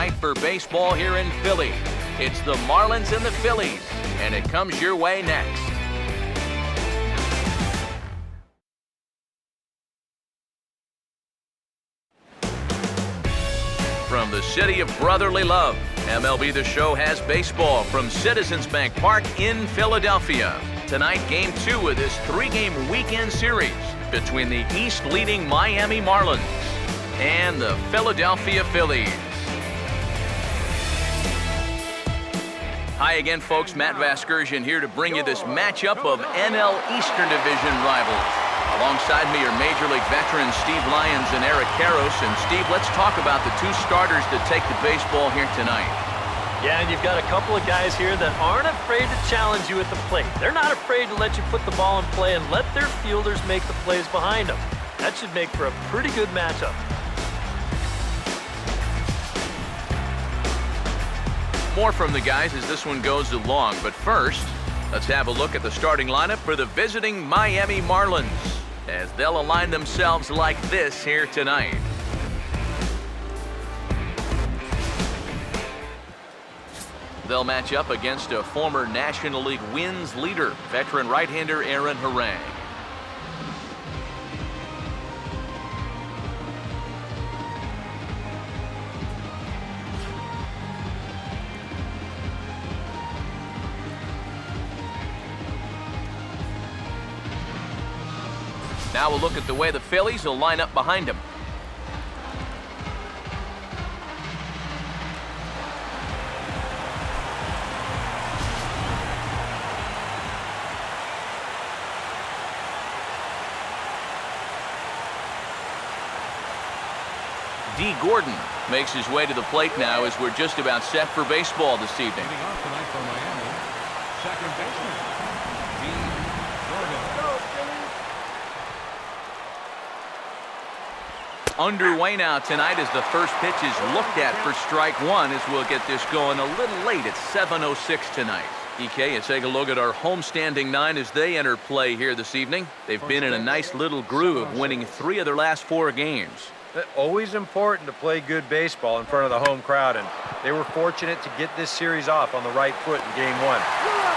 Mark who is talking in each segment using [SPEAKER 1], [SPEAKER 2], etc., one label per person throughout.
[SPEAKER 1] night for baseball here in Philly. It's the Marlins and the Phillies, and it comes your way next. From the city of brotherly love, MLB The Show has baseball from Citizens Bank Park in Philadelphia. Tonight, Game 2 of this 3-game weekend series between the East-leading Miami Marlins and the Philadelphia Phillies. Hi again, folks. Matt Vasgersian here to bring you this matchup of NL Eastern Division rivals. Alongside me are Major League veterans Steve Lyons and Eric Karros. And Steve, let's talk about the two starters that take the baseball here tonight.
[SPEAKER 2] Yeah, and you've got a couple of guys here that aren't afraid to challenge you at the plate. They're not afraid to let you put the ball in play and let their fielders make the plays behind them. That should make for a pretty good matchup.
[SPEAKER 1] More from the guys as this one goes along, but first, let's have a look at the starting lineup for the visiting Miami Marlins as they'll align themselves like this here tonight. They'll match up against a former National League wins leader, veteran right-hander Aaron Harang. Now we'll look at the way the Phillies will line up behind him. D. Gordon makes his way to the plate now as we're just about set for baseball this evening.
[SPEAKER 3] Leading off tonight for Miami, second baseman, D. Gordon.
[SPEAKER 1] Underway now tonight as the first pitch is looked at for strike one as we'll get this going a little late at 7:06 tonight. EK, let's take a look at our homestanding nine as they enter play here this evening. They've been in a nice little groove, winning 3 of their last 4 games.
[SPEAKER 4] Always important to play good baseball in front of the home crowd, and they were fortunate to get this series off on the right foot in Game 1.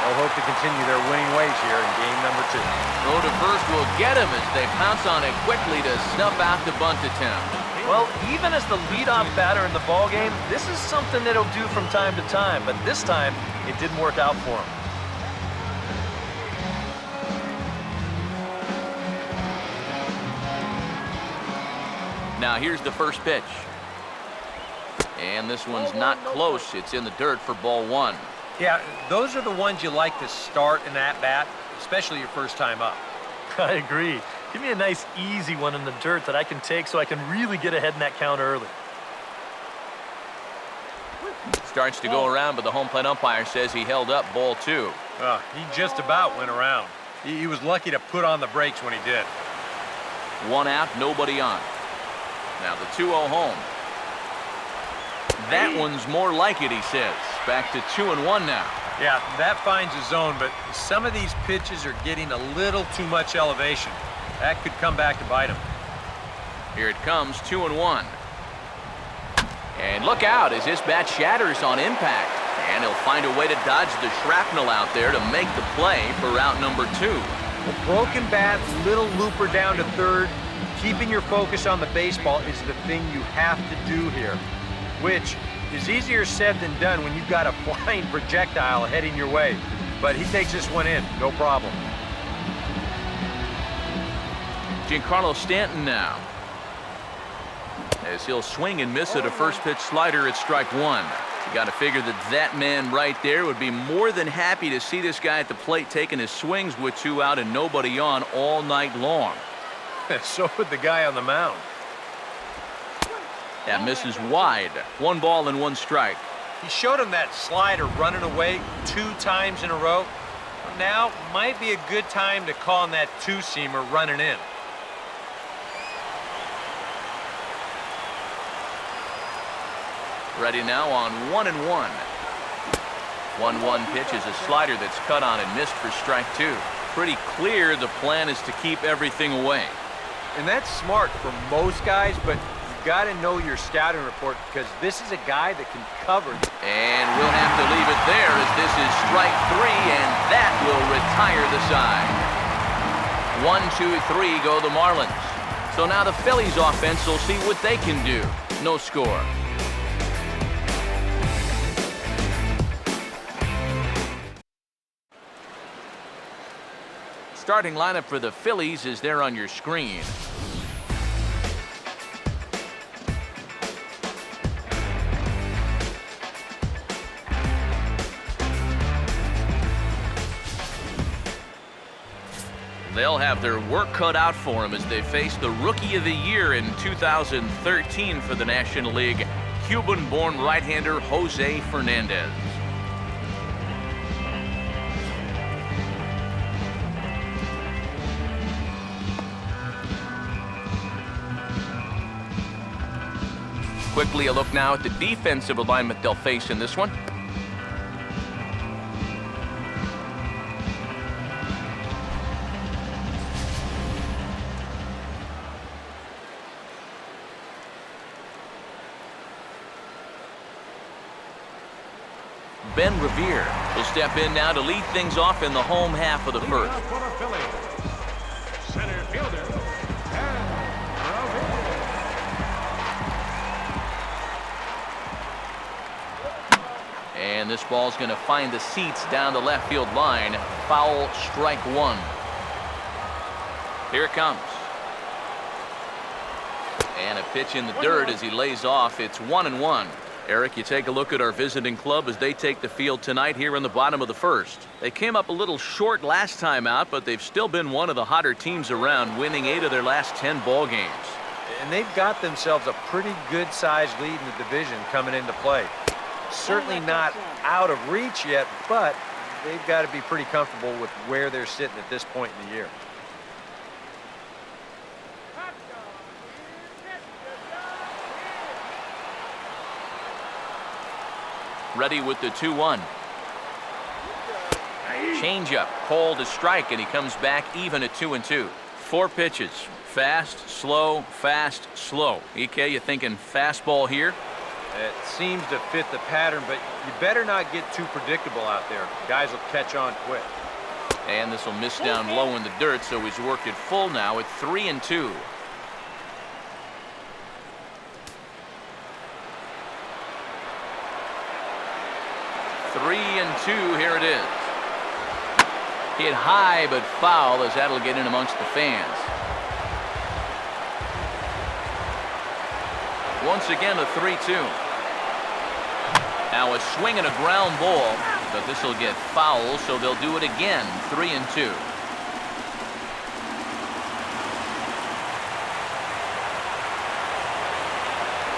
[SPEAKER 4] They'll hope to continue their winning ways here in Game number 2.
[SPEAKER 1] Throw to first will get him as they pounce on it quickly to snuff out the bunt attempt.
[SPEAKER 2] Well, even as the leadoff batter in the ballgame, this is something that he'll do from time to time, but this time it didn't work out for him.
[SPEAKER 1] Now here's the first pitch. And this one's not close. It's in the dirt for ball 1.
[SPEAKER 4] Yeah, those are the ones you like to start in that bat, especially your first time up.
[SPEAKER 2] I agree. Give me a nice, easy one in the dirt that I can take so I can really get ahead in that count early.
[SPEAKER 1] Starts to go around, but the home plate umpire says he held up ball 2.
[SPEAKER 4] He just about went around. He was lucky to put on the brakes when he did.
[SPEAKER 1] 1 out, nobody on. Now the 2-0 home. That one's more like it, he says. Back to 2-1 now.
[SPEAKER 4] Yeah, that finds a zone, but some of these pitches are getting a little too much elevation. That could come back to bite him.
[SPEAKER 1] Here it comes, 2-1. And look out as this bat shatters on impact. And he'll find a way to dodge the shrapnel out there to make the play for out number 2.
[SPEAKER 4] A broken bat, little looper down to third. Keeping your focus on the baseball is the thing you have to do here, which is easier said than done when you've got a flying projectile heading your way. But he takes this one in, no problem.
[SPEAKER 1] Giancarlo Stanton now, as he'll swing and miss at a first pitch slider at strike 1. You got to figure that man right there would be more than happy to see this guy at the plate taking his swings with 2 out and nobody on all night long.
[SPEAKER 4] So would the guy on the mound.
[SPEAKER 1] That misses wide. 1 ball and 1 strike.
[SPEAKER 4] He showed him that slider running away 2 times in a row. Now might be a good time to call on that 2-seamer running in.
[SPEAKER 1] Ready now on 1-1. 1-1 pitch is a slider that's cut on and missed for strike 2. Pretty clear the plan is to keep everything away.
[SPEAKER 4] And that's smart for most guys, but you got to know your scouting report because this is a guy that can cover.
[SPEAKER 1] And we'll have to leave it there as this is strike 3, and that will retire the side. 1, 2, 3 go the Marlins. So now the Phillies offense will see what they can do. No score. Starting lineup for the Phillies is there on your screen. They'll have their work cut out for them as they face the Rookie of the Year in 2013 for the National League, Cuban-born right-hander Jose Fernandez. Quickly a look now at the defensive alignment they'll face in this one. Ben Revere will step in now to lead things off in the home half of the first.
[SPEAKER 3] For the Phillies, center fielder, Ben Revere.
[SPEAKER 1] And this ball's going to find the seats down the left field line. Foul, strike 1. Here it comes. And a pitch in the dirt as he lays off. It's 1-1. Eric, you take a look at our visiting club as they take the field tonight here in the bottom of the first. They came up a little short last time out, but they've still been one of the hotter teams around, winning 8 of their last 10 ball games.
[SPEAKER 4] And they've got themselves a pretty good-sized lead in the division coming into play. Certainly not out of reach yet, but they've got to be pretty comfortable with where they're sitting at this point in the year.
[SPEAKER 1] Ready with the 2-1. Changeup, called a strike, and he comes back even at 2-2. 4 pitches. Fast, slow, slow. EK, you thinking fastball here?
[SPEAKER 4] It seems to fit the pattern, but you better not get too predictable out there. Guys will catch on quick.
[SPEAKER 1] And this will miss down low in the dirt, so he's worked it full now at 3-2. Here it is. Hit high but foul as that'll get in amongst the fans. Once again a 3-2. Now a swing and a ground ball, but this will get foul, so they'll do it again. 3-2.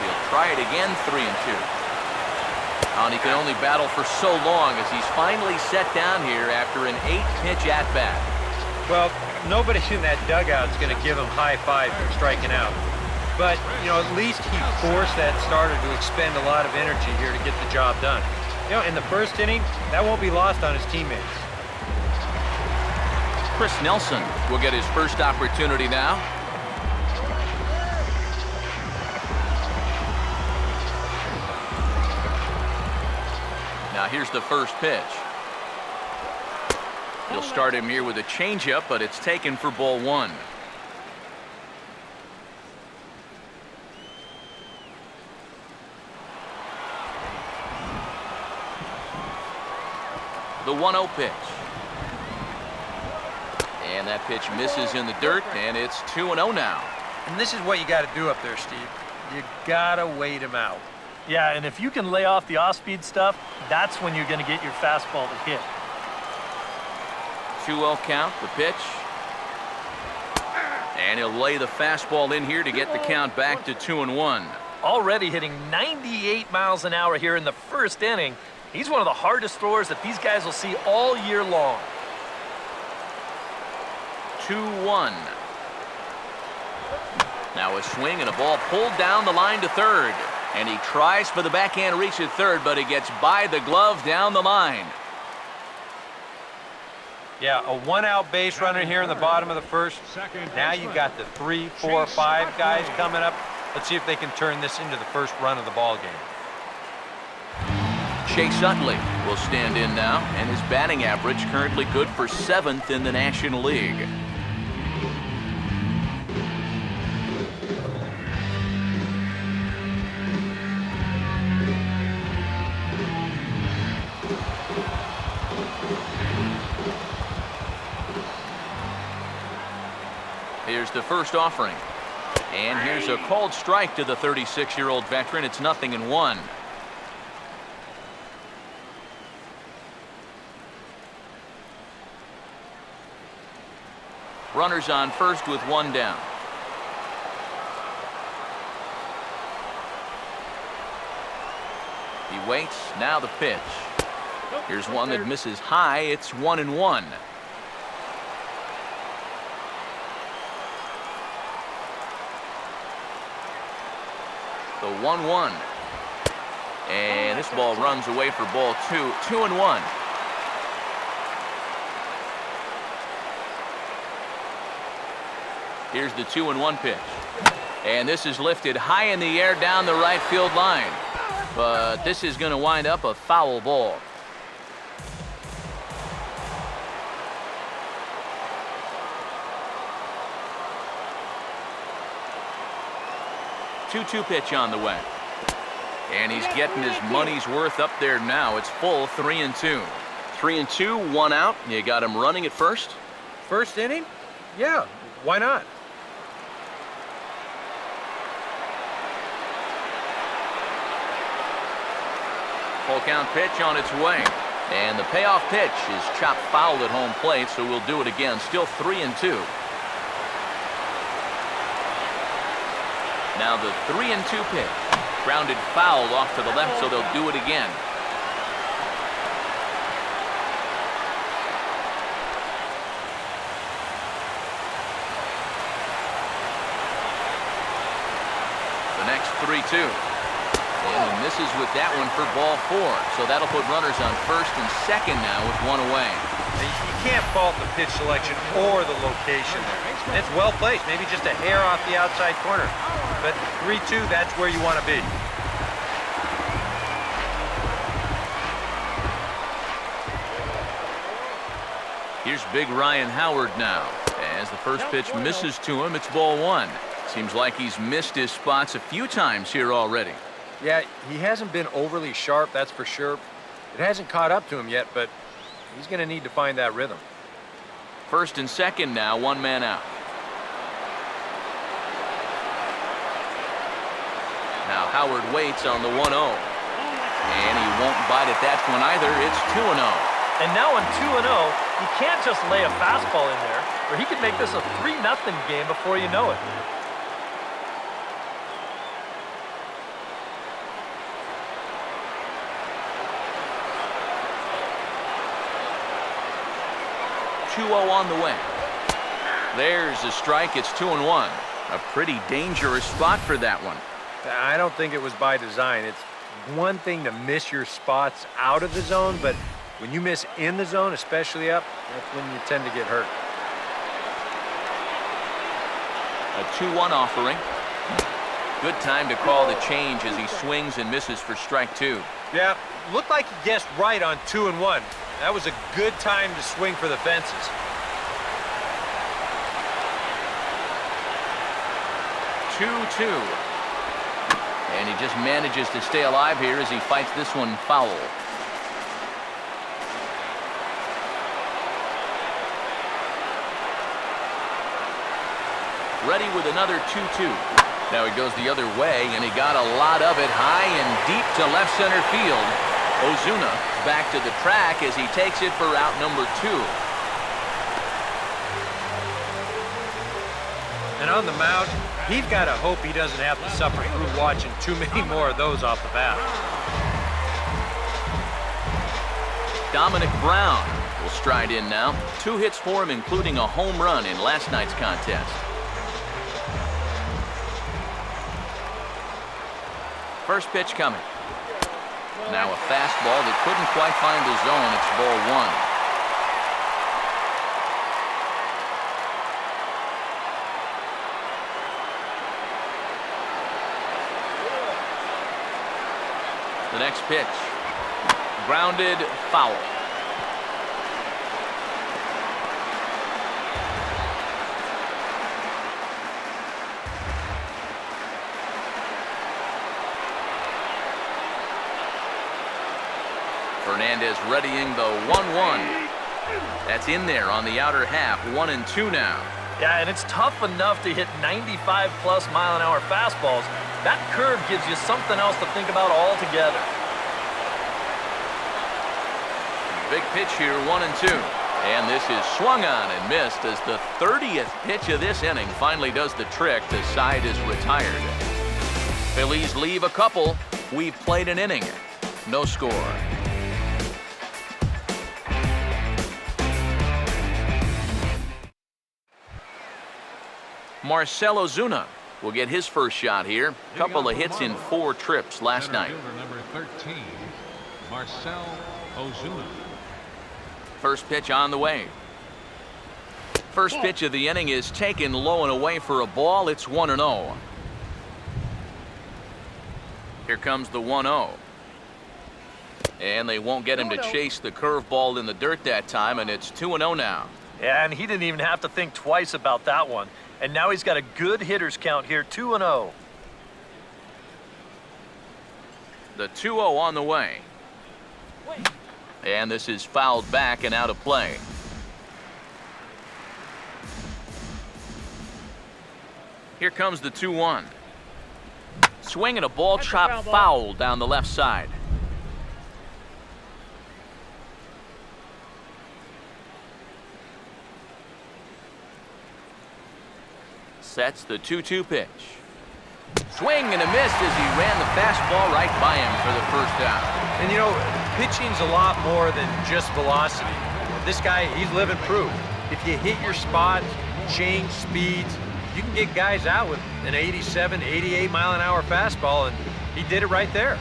[SPEAKER 1] He'll try it again. 3-2. And he can only battle for so long as he's finally set down here after an 8-pitch at-bat.
[SPEAKER 4] Well, nobody in that dugout is going to give him high five for striking out. But, you know, at least he forced that starter to expend a lot of energy here to get the job done. You know, in the first inning, that won't be lost on his teammates.
[SPEAKER 1] Chris Nelson will get his first opportunity now. Now here's the first pitch. He'll start him here with a changeup, but it's taken for ball 1. The 1-0 pitch. And that pitch misses in the dirt, and it's 2-0 now.
[SPEAKER 4] And this is what you got to do up there, Steve. You got to wait him out.
[SPEAKER 2] Yeah, and if you can lay off the off-speed stuff, that's when you're going to get your fastball to hit.
[SPEAKER 1] 2-0 count, the pitch. And he'll lay the fastball in here to get the count back to 2-1.
[SPEAKER 2] Already hitting 98 miles an hour here in the first inning. He's one of the hardest throwers that these guys will see all year long.
[SPEAKER 1] 2-1. Now a swing and a ball pulled down the line to third. And he tries for the backhand reach at third, but he gets by the glove down the line.
[SPEAKER 4] Yeah, a 1-out base runner here in the bottom of the first. Now you got the 3, 4, 5 guys coming up. Let's see if they can turn this into the first run of the ball game.
[SPEAKER 1] Chase Utley will stand in now, and his batting average currently good for 7th in the National League. Here's the first offering. And here's a called strike to the 36-year-old veteran. It's 0-1. Runners on first with 1 down. He waits. Now the pitch. Here's one that misses high. It's 1-1. The 1-1. And this ball runs away for ball 2. 2-1. Here's the 2-1 pitch. And this is lifted high in the air down the right field line. But this is going to wind up a foul ball. Two pitch on the way. And he's getting his money's worth up there now. It's full 3-2. 3-2, 1 out. You got him running at first?
[SPEAKER 4] First inning? Yeah, why not?
[SPEAKER 1] Full count pitch on its way. And the payoff pitch is chopped foul at home plate, so we'll do it again. Still 3-2. Now the 3-2 pitch. Grounded foul off to the left, so they'll do it again. The next 3-2. And he misses with that one for ball 4. So that'll put runners on first and second now with 1 away.
[SPEAKER 4] You can't fault the pitch selection or the location there. It's well placed, maybe just a hair off the outside corner. But 3-2, that's where you want to be.
[SPEAKER 1] Here's big Ryan Howard now. As the first pitch misses to him, it's ball 1. Seems like he's missed his spots a few times here already.
[SPEAKER 4] Yeah, he hasn't been overly sharp, that's for sure. It hasn't caught up to him yet, but he's going to need to find that rhythm.
[SPEAKER 1] First and second now, 1 man out. Now Howard waits on the 1-0. And he won't bite at that one either. It's 2-0.
[SPEAKER 2] And now on 2-0, you can't just lay a fastball in there, or he could make this a 3-0 game before you know it.
[SPEAKER 1] On the way. There's a strike. It's 2-1. A pretty dangerous spot for that one.
[SPEAKER 4] I don't think it was by design. It's one thing to miss your spots out of the zone, but when you miss in the zone, especially up, that's when you tend to get hurt.
[SPEAKER 1] A 2-1 offering. Good time to call the change as he swings and misses for strike 2.
[SPEAKER 4] Yeah, looked like he guessed right on 2-1. That was a good time to swing for the fences.
[SPEAKER 1] Two. And he just manages to stay alive here as he fights this one foul. Ready with another 2-2. Now he goes the other way, and he got a lot of it high and deep to left center field. Ozuna back to the track as he takes it for out number 2.
[SPEAKER 4] And on the mound, he's got to hope he doesn't have to suffer through watching too many more of those off the bat.
[SPEAKER 1] Dominic Brown will stride in now. 2 hits for him, including a home run in last night's contest. First pitch coming. Now a fastball that couldn't quite find the zone. It's ball 1. The next pitch. Grounded foul. Fernandez readying the 1-1. That's in there on the outer half. 1-2 now.
[SPEAKER 2] Yeah, and it's tough enough to hit 95+ mile-an-hour fastballs. That curve gives you something else to think about altogether.
[SPEAKER 1] Big pitch here, 1-2. And this is swung on and missed as the 30th pitch of this inning finally does the trick. The side is retired. Phillies leave a couple. We've played an inning. No score. Marcell Ozuna will get his first shot here. Couple of hits in 4 trips last night.
[SPEAKER 3] Number 13, Marcell Ozuna.
[SPEAKER 1] First pitch on the way. First pitch of the inning is taken low and away for a ball. It's 1-0. Here comes the 1-0. And they won't get him to chase the curveball in the dirt that time, and it's 2-0 now.
[SPEAKER 2] Yeah, and he didn't even have to think twice about that one. And now he's got a good hitters count here, 2-0.
[SPEAKER 1] The 2-0 on the way. And this is fouled back and out of play. Here comes the 2-1. Swing and a ball chopped foul down the left side. Sets the 2-2 pitch. Swing and a miss as he ran the fastball right by him for the first out.
[SPEAKER 4] And you know, pitching's a lot more than just velocity. This guy, he's living proof. If you hit your spot, change speeds, you can get guys out with an 87, 88 mile-an-hour fastball, and he did it right there.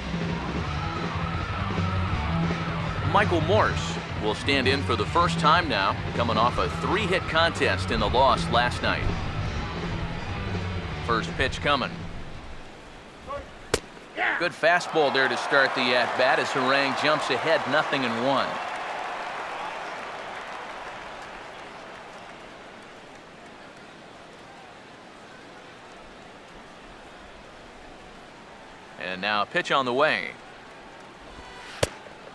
[SPEAKER 1] Michael Morse will stand in for the first time now, coming off a 3-hit contest in the loss last night. First pitch coming. Good fastball there to start the at-bat as Harang jumps ahead 0-1. And now a pitch on the way.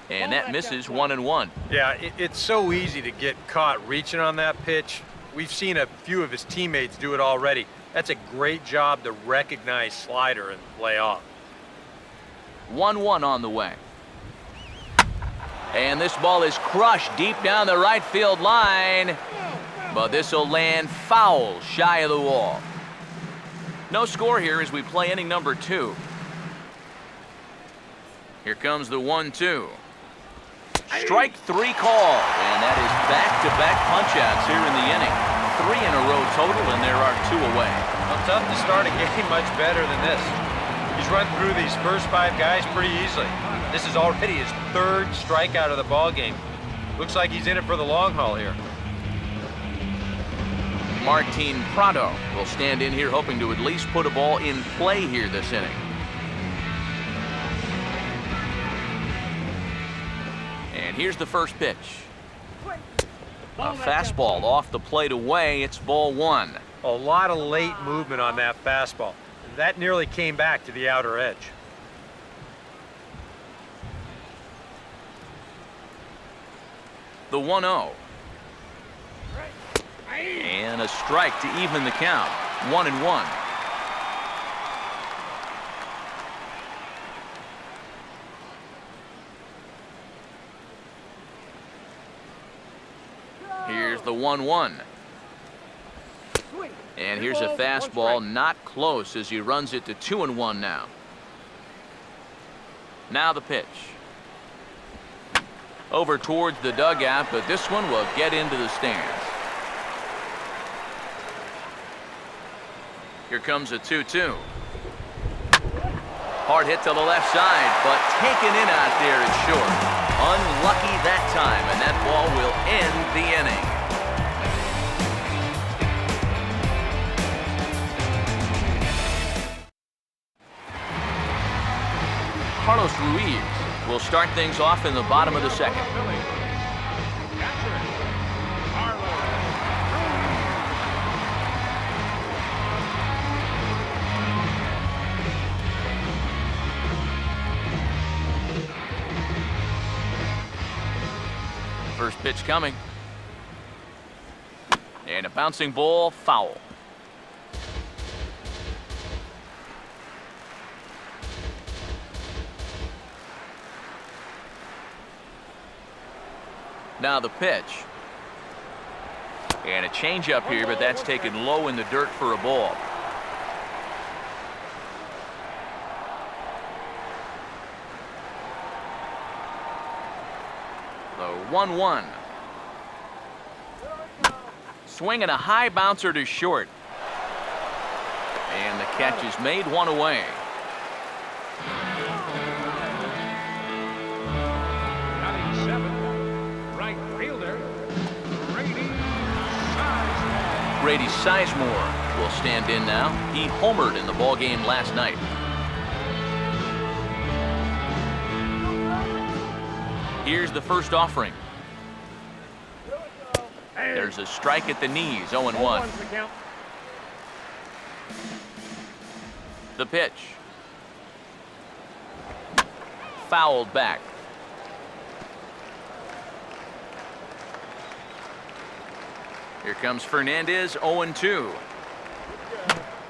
[SPEAKER 1] And that misses 1-1.
[SPEAKER 4] Yeah, it's so easy to get caught reaching on that pitch. We've seen a few of his teammates do it already. That's a great job to recognize slider and lay off.
[SPEAKER 1] 1-1 on the way. And this ball is crushed deep down the right field line. But this will land foul shy of the wall. No score here as we play inning number 2. Here comes the 1-2. Strike 3 call. And that is back-to-back punch-outs here in the inning. 3 in a row total, and there are 2 away.
[SPEAKER 4] Well, tough to start a game much better than this. He's run through these first 5 guys pretty easily. This is already his 3rd strikeout of the ball game. Looks like he's in it for the long haul here.
[SPEAKER 1] Martin Prado will stand in here hoping to at least put a ball in play here this inning. And here's the first pitch. A fastball off the plate away. It's ball 1.
[SPEAKER 4] A lot of late movement on that fastball. That nearly came back to the outer edge.
[SPEAKER 1] The 1-0. And a strike to even the count. 1-1. Here's the 1-1. And here's a fastball not close as he runs it to 2-1 now. Now the pitch. Over towards the dugout, but this one will get into the stands. Here comes a 2-2. Hard hit to the left side, but taken in out there is short. Unlucky that time, and that ball will end the inning. Carlos Ruiz will start things off in the bottom of the second. First pitch coming. And a bouncing ball, foul. Now the pitch. And a changeup here, but that's taken low in the dirt for a ball. The 1-1. Swinging a high bouncer to short. And the catch is made, one away.
[SPEAKER 3] Batting seventh, right fielder, Grady Sizemore.
[SPEAKER 1] Grady Sizemore will stand in now. He homered in the ballgame last night. Here's the first offering. There's a strike at the knees, 0-1. The pitch. Fouled back. Here comes Fernandez, 0-2.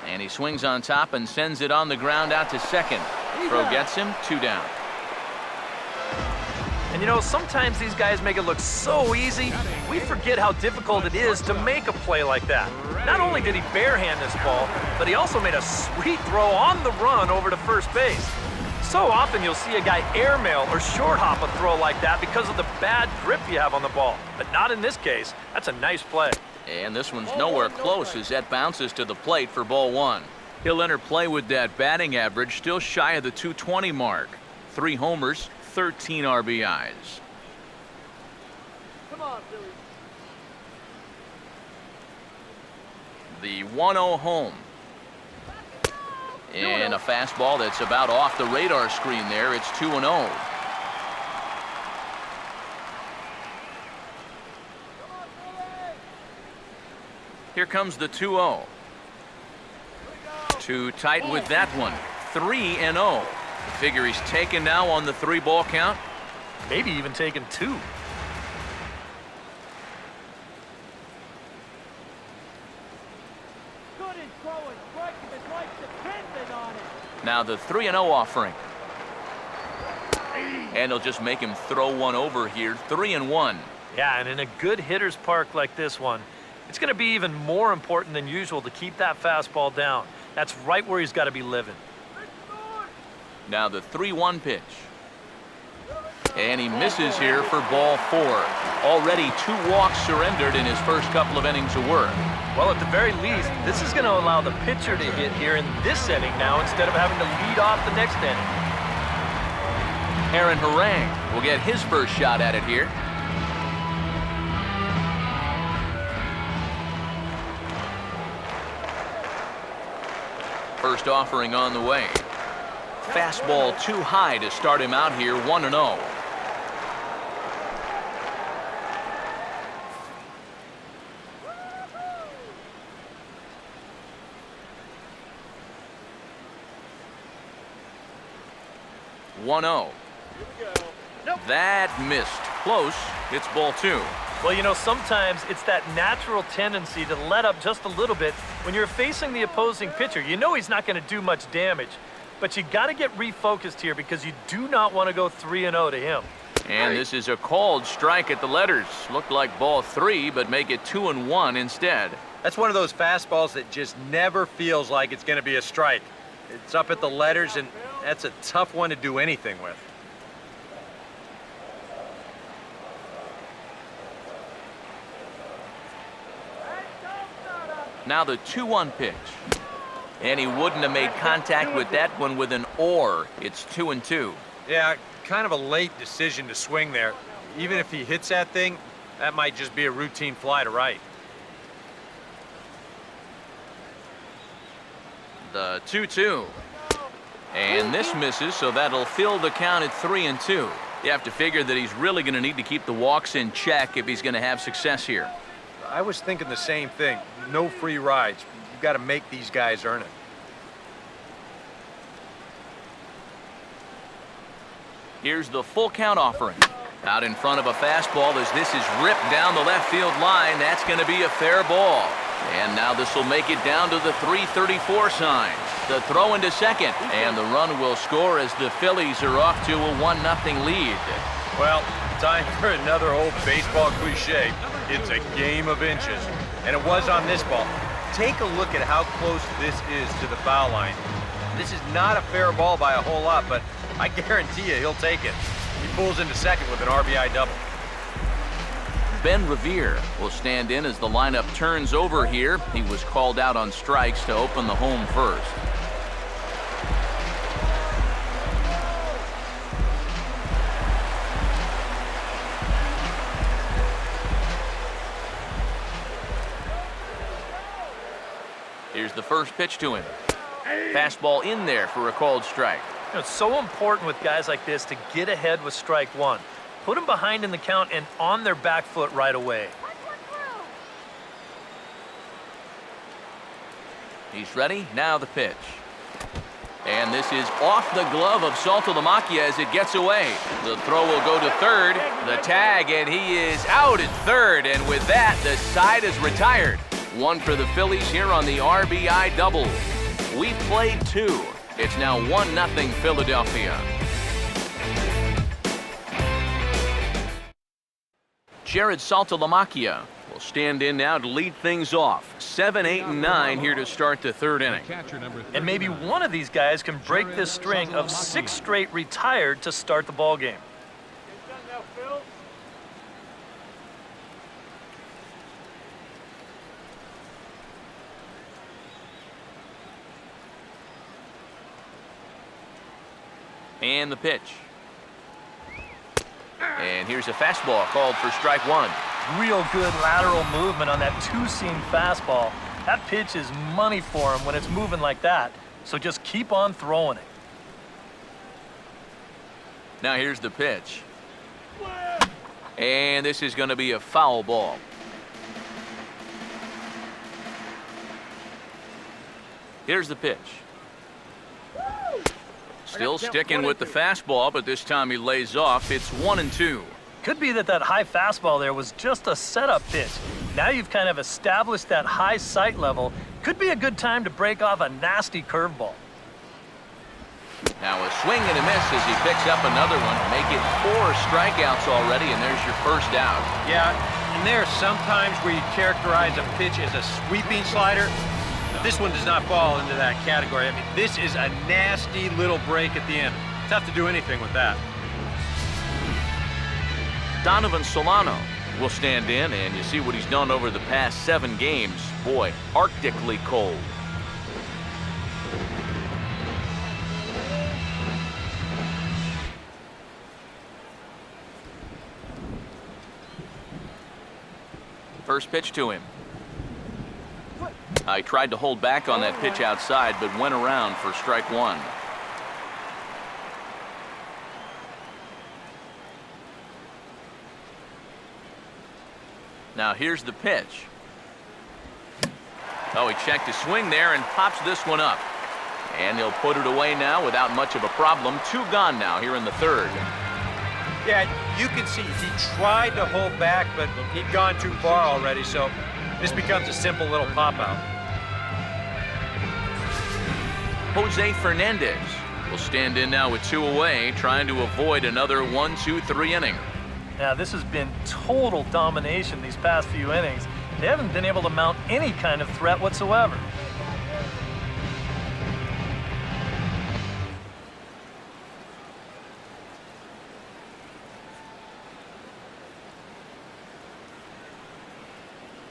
[SPEAKER 1] And he swings on top and sends it on the ground out to second. Throw gets him, 2 down.
[SPEAKER 2] And you know, sometimes these guys make it look so easy, we forget how difficult it is to make a play like that. Not only did he barehand this ball, but he also made a sweet throw on the run over to first base. So often you'll see a guy airmail or short hop a throw like that because of the bad grip you have on the ball. But not in this case. That's a nice play.
[SPEAKER 1] And this one's nowhere close as that bounces to the plate for ball 1. He'll enter play with that batting average still shy of the 220 mark. 3 homers, 13 RBIs.
[SPEAKER 5] Come on, Billy.
[SPEAKER 1] The 1-0 home. And a fastball that's about off the radar screen there. It's 2-0. Here comes the 2-0. Too tight with that one. 3-0. Figure he's taken now on the 3-ball count.
[SPEAKER 2] Maybe even taken 2.
[SPEAKER 1] Now the 3-0 offering. And he'll just make him throw one over here. 3-1.
[SPEAKER 2] Yeah, and in a good hitter's park like this one, it's going to be even more important than usual to keep that fastball down. That's right where he's got to be living.
[SPEAKER 1] Now the 3-1 pitch. And he misses here for ball 4. Already 2 walks surrendered in his first couple of innings of work.
[SPEAKER 2] Well, at the very least, this is going to allow the pitcher to hit here in this inning now instead of having to lead off the next inning.
[SPEAKER 1] Aaron Harang will get his first shot at it here. First offering on the way. Fastball too high to start him out here, 1-0. That missed. Close. It's ball 2.
[SPEAKER 2] Well, you know, sometimes it's that natural tendency to let up just a little bit when you're facing the opposing pitcher. You know he's not going to do much damage, but you got to get refocused here because you do not want to go 3-0 to him.
[SPEAKER 1] And this is a called strike at the letters. Looked like ball 3, but make it 2-1 instead.
[SPEAKER 4] That's one of those fastballs that just never feels like it's going to be a strike. It's up at the letters, and that's a tough one to do anything with.
[SPEAKER 1] Now the 2-1 pitch. And he wouldn't have made contact with that one with an or. It's 2-2.
[SPEAKER 4] Yeah, kind of a late decision to swing there. Even if he hits that thing, that might just be a routine fly to right.
[SPEAKER 1] The 2-2. And this misses, so that'll fill the count at 3-2. You have to figure that he's really going to need to keep the walks in check if he's going to have success here.
[SPEAKER 4] I was thinking the same thing. No free rides. You've got to make these guys earn it.
[SPEAKER 1] Here's the full count offering. Out in front of a fastball as this is ripped down the left field line. That's going to be a fair ball. And now this will make it down to the 334 sign. The throw into second, and the run will score as the Phillies are off to a 1-0 lead.
[SPEAKER 4] Well, time for another old baseball cliche. It's a game of inches. And it was on this ball. Take a look at how close this is to the foul line. This is not a fair ball by a whole lot, but I guarantee you he'll take it. He pulls into second with an RBI double.
[SPEAKER 1] Ben Revere will stand in as the lineup turns over here. He was called out on strikes to open the home first. Here's the first pitch to him. Fastball in there for a called strike.
[SPEAKER 2] You know, it's so important with guys like this to get ahead with strike one. Put them behind in the count and on their back foot right away.
[SPEAKER 1] He's ready. Now the pitch. And this is off the glove of Saltalamacchia as it gets away. The throw will go to third. The tag, and he is out at third. And with that, the side is retired. One for the Phillies here on the RBI double. We played two. It's now 1-0 Philadelphia. Jared Saltalamacchia will stand in now to lead things off. 7, 8, and 9 here to start the third inning.
[SPEAKER 2] And maybe one of these guys can break this string of 6 straight retired to start the ball game.
[SPEAKER 1] And the pitch. And here's a fastball called for strike one.
[SPEAKER 2] Real good lateral movement on that two-seam fastball. That pitch is money for him when it's moving like that. So just keep on throwing it.
[SPEAKER 1] Now here's the pitch. And this is going to be a foul ball. Here's the pitch. Still sticking with the fastball, but this time he lays off. It's 1-2.
[SPEAKER 2] Could be that high fastball there was just a setup pitch. Now you've kind of established that high sight level. Could be a good time to break off a nasty curveball.
[SPEAKER 1] Now a swing and a miss as he picks up another one. Make it 4 strikeouts already, and there's your first out.
[SPEAKER 4] Yeah, and there are some times where you characterize a pitch as a sweeping slider. This one does not fall into that category. I mean, this is a nasty little break at the end. Tough to do anything with that.
[SPEAKER 1] Donovan Solano will stand in, and you see what he's done over the past 7 games. Boy, arctically cold. First pitch to him. I tried to hold back on that pitch outside, but went around for strike one. Now here's the pitch. Oh, he checked his swing there and pops this one up. And he'll put it away now without much of a problem. 2 gone now here in the third.
[SPEAKER 4] Yeah, you can see he tried to hold back, but he'd gone too far already, so this becomes a simple little pop-out.
[SPEAKER 1] Jose Fernandez will stand in now with 2 away, trying to avoid another 1-2-3 inning.
[SPEAKER 2] Now, this has been total domination these past few innings. They haven't been able to mount any kind of threat whatsoever.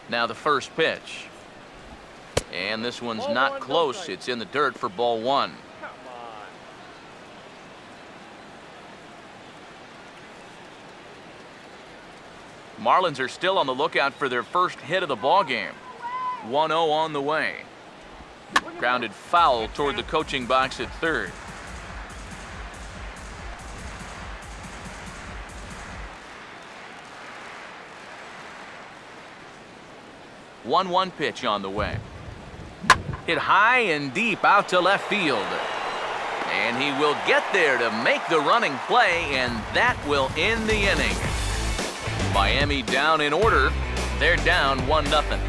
[SPEAKER 1] Now the first pitch. And this one's not close. It's in the dirt for ball 1. Marlins are still on the lookout for their first hit of the ball game. 1-0 on the way. Grounded foul toward the coaching box at third. 1-1 pitch on the way. Hit high and deep out to left field. And he will get there to make the running play, and that will end the inning. Miami down in order. They're down 1-0.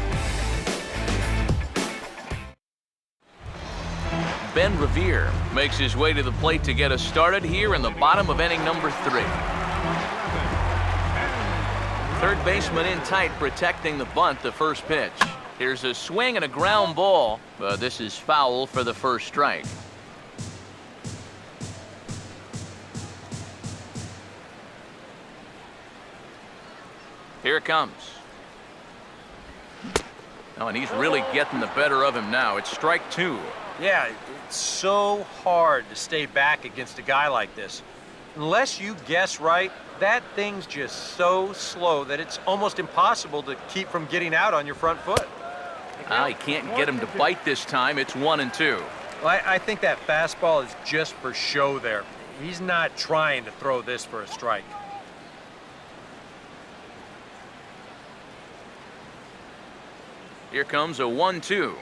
[SPEAKER 1] Ben Revere makes his way to the plate to get us started here in the bottom of inning number 3. Third baseman in tight, protecting the bunt, the first pitch. Here's a swing and a ground ball, but this is foul for the first strike. Here it comes. Oh, and he's really getting the better of him now. It's strike 2.
[SPEAKER 4] Yeah, it's so hard to stay back against a guy like this. Unless you guess right, that thing's just so slow that it's almost impossible to keep from getting out on your front foot.
[SPEAKER 1] He can't get him to bite this time. It's 1-2.
[SPEAKER 4] Well, I think that fastball is just for show there. He's not trying to throw this for a strike.
[SPEAKER 1] Here comes a 1-2.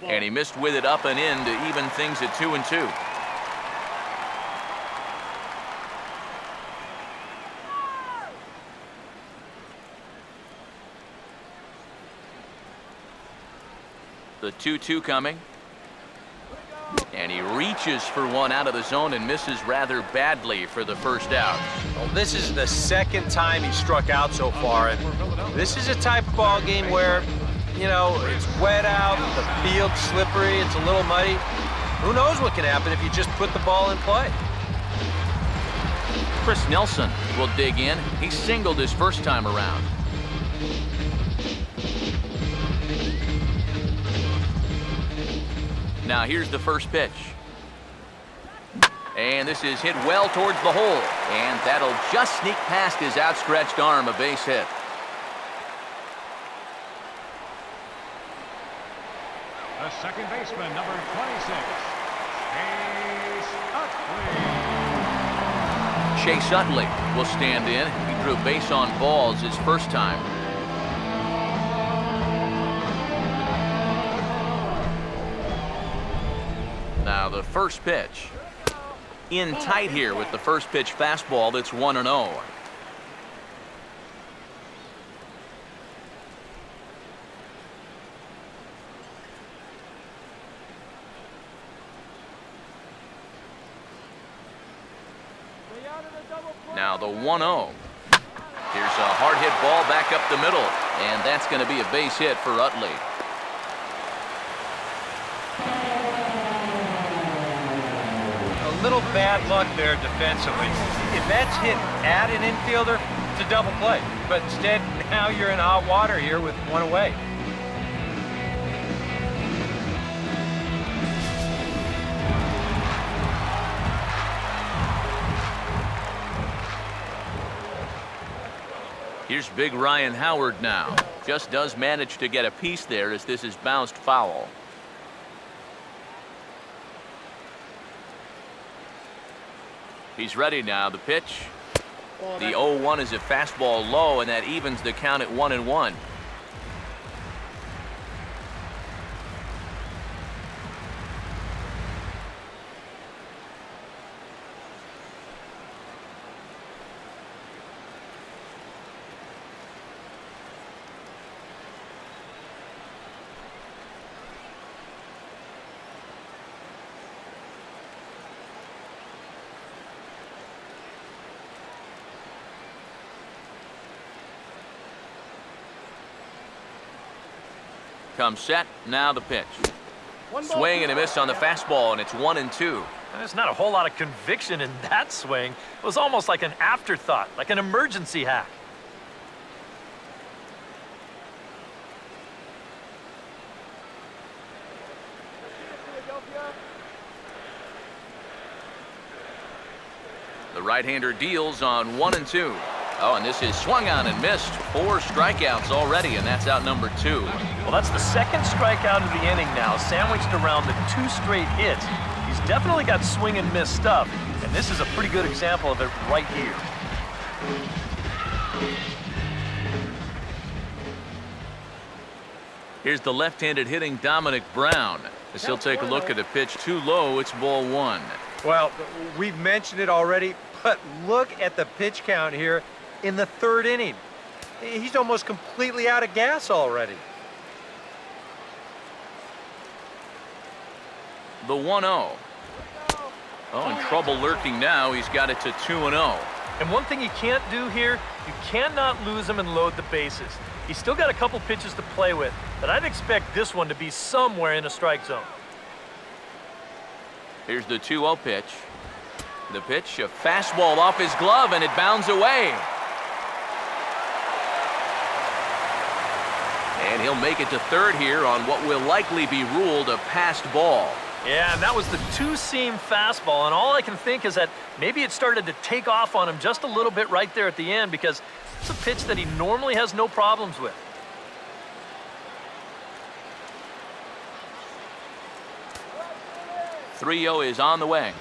[SPEAKER 1] And he missed with it up and in to even things at 2-2. The 2-2 coming. And he reaches for one out of the zone and misses rather badly for the first out.
[SPEAKER 4] Well, this is the second time he struck out so far, and this is a type of ball game where, you know, it's wet out, the field's slippery, it's a little muddy. Who knows what can happen if you just put the ball in play?
[SPEAKER 1] Chris Nelson will dig in. He singled his first time around. Now here's the first pitch. And this is hit well towards the hole. And that'll just sneak past his outstretched arm, a base hit.
[SPEAKER 3] The second baseman, number 26,
[SPEAKER 1] Chase Utley will stand in. He drew base on balls his first time. Now the first pitch. In tight here with the first pitch fastball that's 1-0. Now the 1-0. Here's a hard hit ball back up the middle, and that's going to be a base hit for Utley.
[SPEAKER 4] A little bad luck there defensively. If that's hit at an infielder, it's a double play. But instead, now you're in hot water here with one away.
[SPEAKER 1] Here's big Ryan Howard now. Just does manage to get a piece there as this is bounced foul. He's ready now. The pitch. The 0-1 is a fastball low, and that evens the count at 1-1. Comes set, now the pitch. Swing and a miss on the fastball, and it's 1-2.
[SPEAKER 2] There's not a whole lot of conviction in that swing. It was almost like an afterthought, like an emergency hack.
[SPEAKER 1] The right-hander deals on 1-2. Oh, and this is swung on and missed. 4 strikeouts already, and that's out number 2.
[SPEAKER 2] Well, that's the second strikeout of the inning now, sandwiched around the 2 straight hits. He's definitely got swing and miss stuff, and this is a pretty good example of it right here.
[SPEAKER 1] Here's the left-handed hitting Dominic Brown. As he'll take a look at a pitch too low, it's ball one.
[SPEAKER 4] Well, we've mentioned it already, but look at the pitch count here in the third inning. He's almost completely out of gas already.
[SPEAKER 1] The 1-0. Oh, and trouble lurking now. He's got it to 2-0.
[SPEAKER 2] And one thing you can't do here, you cannot lose him and load the bases. He's still got a couple pitches to play with, but I'd expect this one to be somewhere in a strike zone.
[SPEAKER 1] Here's the 2-0 pitch. The pitch, a fastball off his glove, and it bounds away. And he'll make it to third here on what will likely be ruled a passed ball.
[SPEAKER 2] Yeah, and that was the two-seam fastball, and all I can think is that maybe it started to take off on him just a little bit right there at the end, because it's a pitch that he normally has no problems with.
[SPEAKER 1] .30 is on the way.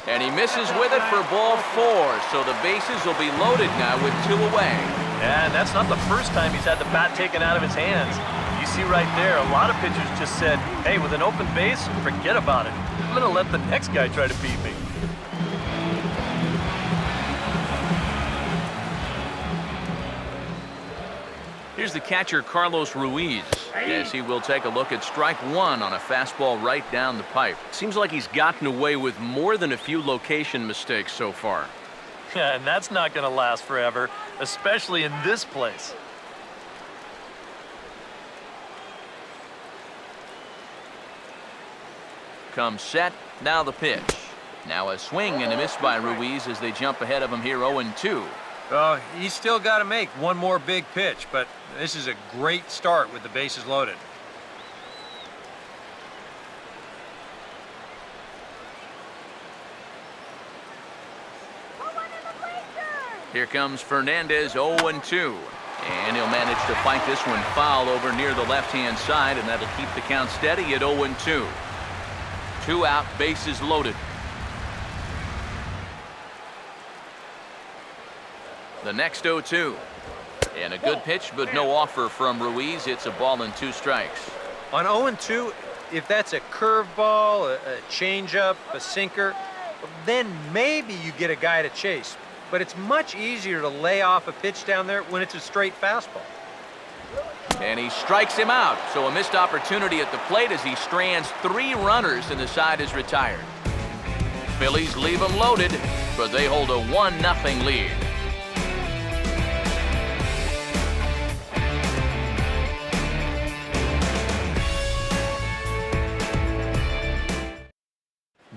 [SPEAKER 1] And he misses with it for ball four, so the bases will be loaded now with two away.
[SPEAKER 2] And that's not the first time he's had the bat taken out of his hands. You see right there, a lot of pitchers just said, hey, with an open base, forget about it. I'm going to let the next guy try to beat me.
[SPEAKER 1] Here's the catcher, Carlos Ruiz, as he will take a look at strike one on a fastball right down the pipe. Seems like he's gotten away with more than a few location mistakes so far.
[SPEAKER 2] Yeah, and that's not going to last forever, especially in this place.
[SPEAKER 1] Comes set, now the pitch. Now a swing and a miss by Ruiz as they jump ahead of him here 0-2.
[SPEAKER 4] Oh, he's still got to make one more big pitch, but this is a great start with the bases loaded.
[SPEAKER 1] Here comes Fernandez 0-2. And he'll manage to fight this one foul over near the left-hand side, and that'll keep the count steady at 0-2. 2 out, bases loaded. The next 0-2. And a good pitch, but no offer from Ruiz. It's a ball and 2 strikes.
[SPEAKER 4] On 0-2, if that's a curveball, a changeup, a sinker, then maybe you get a guy to chase. But it's much easier to lay off a pitch down there when it's a straight fastball.
[SPEAKER 1] And he strikes him out. So a missed opportunity at the plate as he strands 3 runners and the side is retired. Phillies leave him loaded, but they hold a 1-0 lead.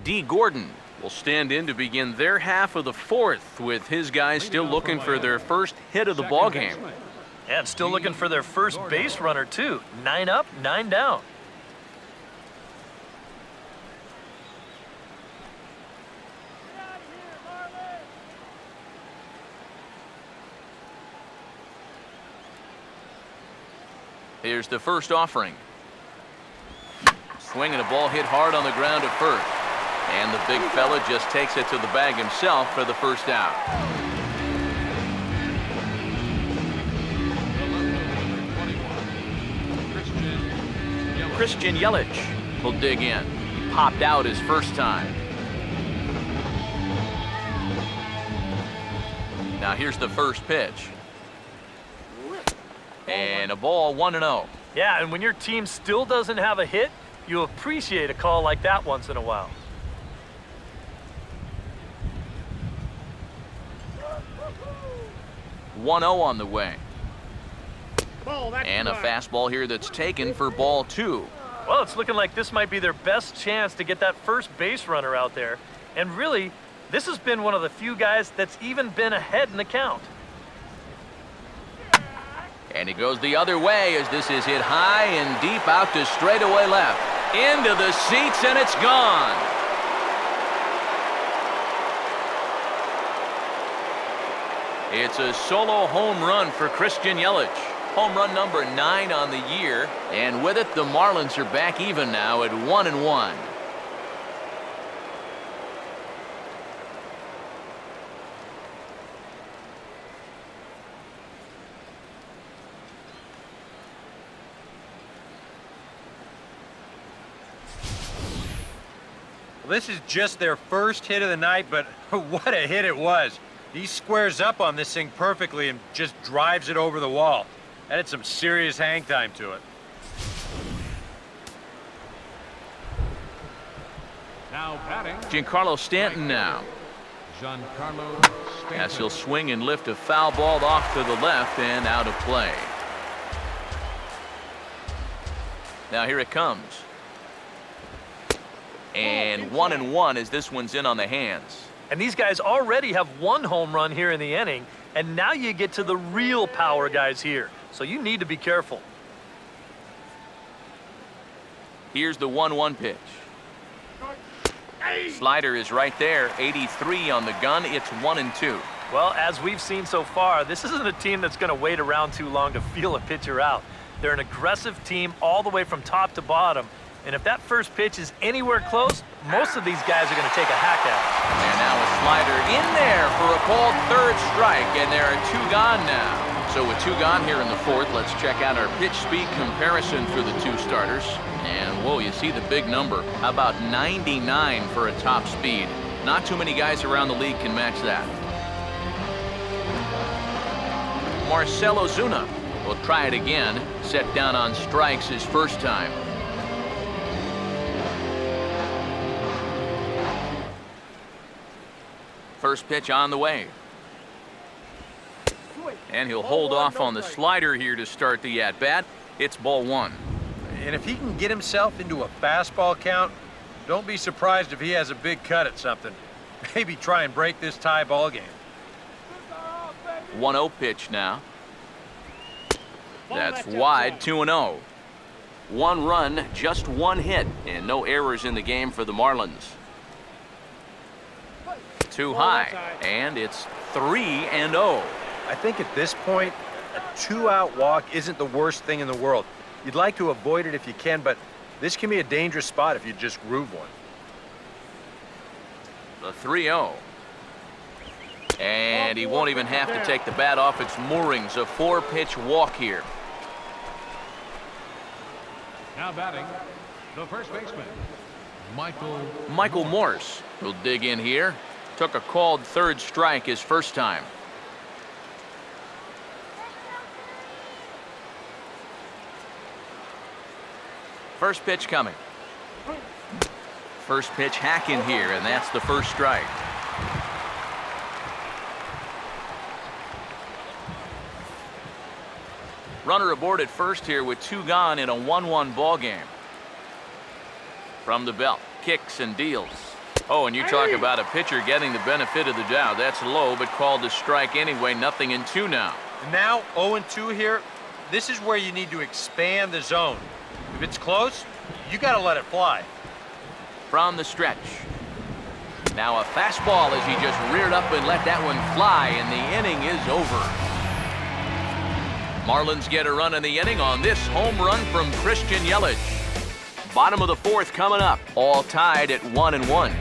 [SPEAKER 1] D. Gordon will stand in to begin their half of the fourth, with his guys still looking for their first hit of the ballgame.
[SPEAKER 2] Yeah, and still looking for their first base runner, too. 9 up, 9 down.
[SPEAKER 1] Here's the first offering. Swinging a ball hit hard on the ground at first. And the big fella just takes it to the bag himself for the first out. Christian Yelich will dig in. He popped out his first time. Now here's the first pitch. And a ball 1-0.
[SPEAKER 2] Yeah, and when your team still doesn't have a hit, you appreciate a call like that once in a while.
[SPEAKER 1] .0 on the way. And a fastball here that's taken for ball 2.
[SPEAKER 2] Well, it's looking like this might be their best chance to get that first base runner out there. And really, this has been one of the few guys that's even been ahead in the count.
[SPEAKER 1] And he goes the other way as this is hit high and deep out to straightaway left. Into the seats, and it's gone. It's a solo home run for Christian Yelich. Home run number 9 on the year. And with it, the Marlins are back even now at 1-1.
[SPEAKER 4] This is just their first hit of the night, but what a hit it was. He squares up on this thing perfectly and just drives it over the wall. That had some serious hang time to it.
[SPEAKER 3] Now batting.
[SPEAKER 1] Giancarlo Stanton now.
[SPEAKER 3] Giancarlo Stanton.
[SPEAKER 1] As he'll swing and lift a foul ball off to the left and out of play. Now here it comes. And 1-1 as this one's in on the hands.
[SPEAKER 2] And these guys already have one home run here in the inning, and now you get to the real power guys here. So you need to be careful.
[SPEAKER 1] Here's the 1-1 pitch. Slider is right there, 83 on the gun. It's 1-2.
[SPEAKER 2] Well, as we've seen so far, this isn't a team that's going to wait around too long to feel a pitcher out. They're an aggressive team all the way from top to bottom. And if that first pitch is anywhere close, most of these guys are going to take a hack at it.
[SPEAKER 1] And now a slider in there for a called third strike, and there are two gone now. So with two gone here in the fourth, let's check out our pitch speed comparison for the two starters. And whoa, you see the big number. How about 99 for a top speed? Not too many guys around the league can match that. Marcell Ozuna will try it again. Set down on strikes his first time. First pitch on the way. And he'll hold off on the slider here to start the at-bat. It's ball one.
[SPEAKER 4] And if he can get himself into a fastball count, don't be surprised if he has a big cut at something. Maybe try and break this tie ball game.
[SPEAKER 1] 1-0 pitch now. That's wide, 2-0. One run, just one hit, and no errors in the game for the Marlins. Too high, and it's 3-0.
[SPEAKER 4] I think at this point, a two-out walk isn't the worst thing in the world. You'd like to avoid it if you can, but this can be a dangerous spot if you just groove one.
[SPEAKER 1] The 3-0. And he won't even have to take the bat off its moorings. A four-pitch walk here.
[SPEAKER 3] Now batting, the first baseman,
[SPEAKER 1] Michael Morse will dig in here. Took a called third strike his first time. First pitch coming. First pitch hack in here, and that's the first strike. Runner aboard at first here with two gone in a 1-1 ball game. From the belt, kicks and deals. Oh, and you talk about a pitcher getting the benefit of the doubt. That's low, but called a strike anyway. 0-2 now.
[SPEAKER 4] And now 0-2 here. This is where you need to expand the zone. If it's close, you got to let it fly.
[SPEAKER 1] From the stretch. Now a fastball as he just reared up and let that one fly, and the inning is over. Marlins get a run in the inning on this home run from Christian Yelich. Bottom of the fourth coming up, all tied at 1-1.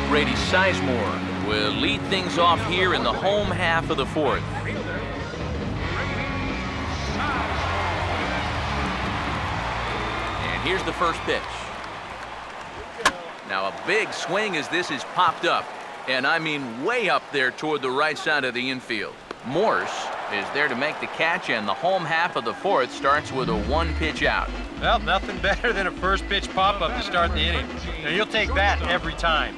[SPEAKER 1] Grady Sizemore will lead things off here in the home half of the fourth. And here's the first pitch. Now a big swing as this is popped up, and I mean way up there toward the right side of the infield. Morse is there to make the catch, and the home half of the fourth starts with a one-pitch out.
[SPEAKER 4] Well, nothing better than a first pitch pop-up to start the inning. Now, you'll take that every time.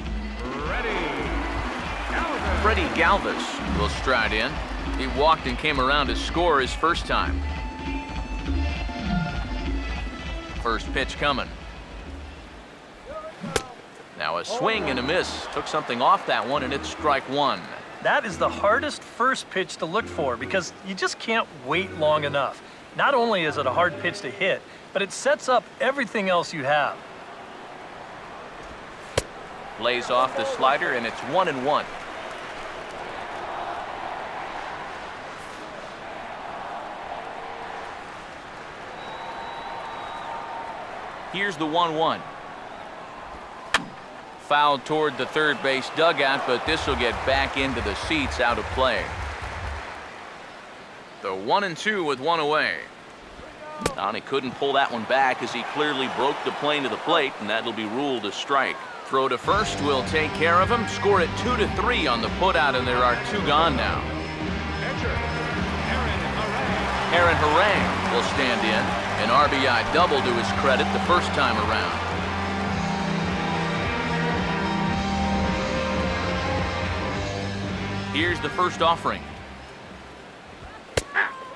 [SPEAKER 1] Freddie Galvis will stride in. He walked and came around to score his first time. First pitch coming. Now a swing and a miss. Took something off that one, and it's strike one.
[SPEAKER 2] That is the hardest first pitch to look for because you just can't wait long enough. Not only is it a hard pitch to hit, but it sets up everything else you have.
[SPEAKER 1] Lays off the slider, and it's 1-1. Here's the 1-1. Fouled toward the third base dugout, but this will get back into the seats, out of play. The 1-2 with one away. And he couldn't pull that one back as he clearly broke the plane to the plate, and that'll be ruled a strike. Throw to first will take care of him. Score it 2-3 on the putout, and there are 2 gone now. Aaron Harang will stand in. An RBI double to his credit the first time around. Here's the first offering.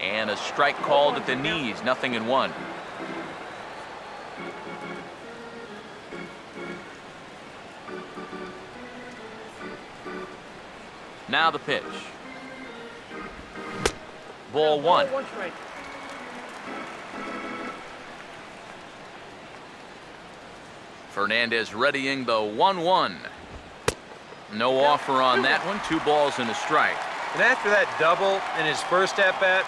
[SPEAKER 1] And a strike called at the knees, 0-1. Now the pitch. Ball 1.
[SPEAKER 5] One strike.
[SPEAKER 1] Fernandez readying the 1-1. No offer on that one. 2 balls and a strike.
[SPEAKER 4] And after that double in his first at-bat,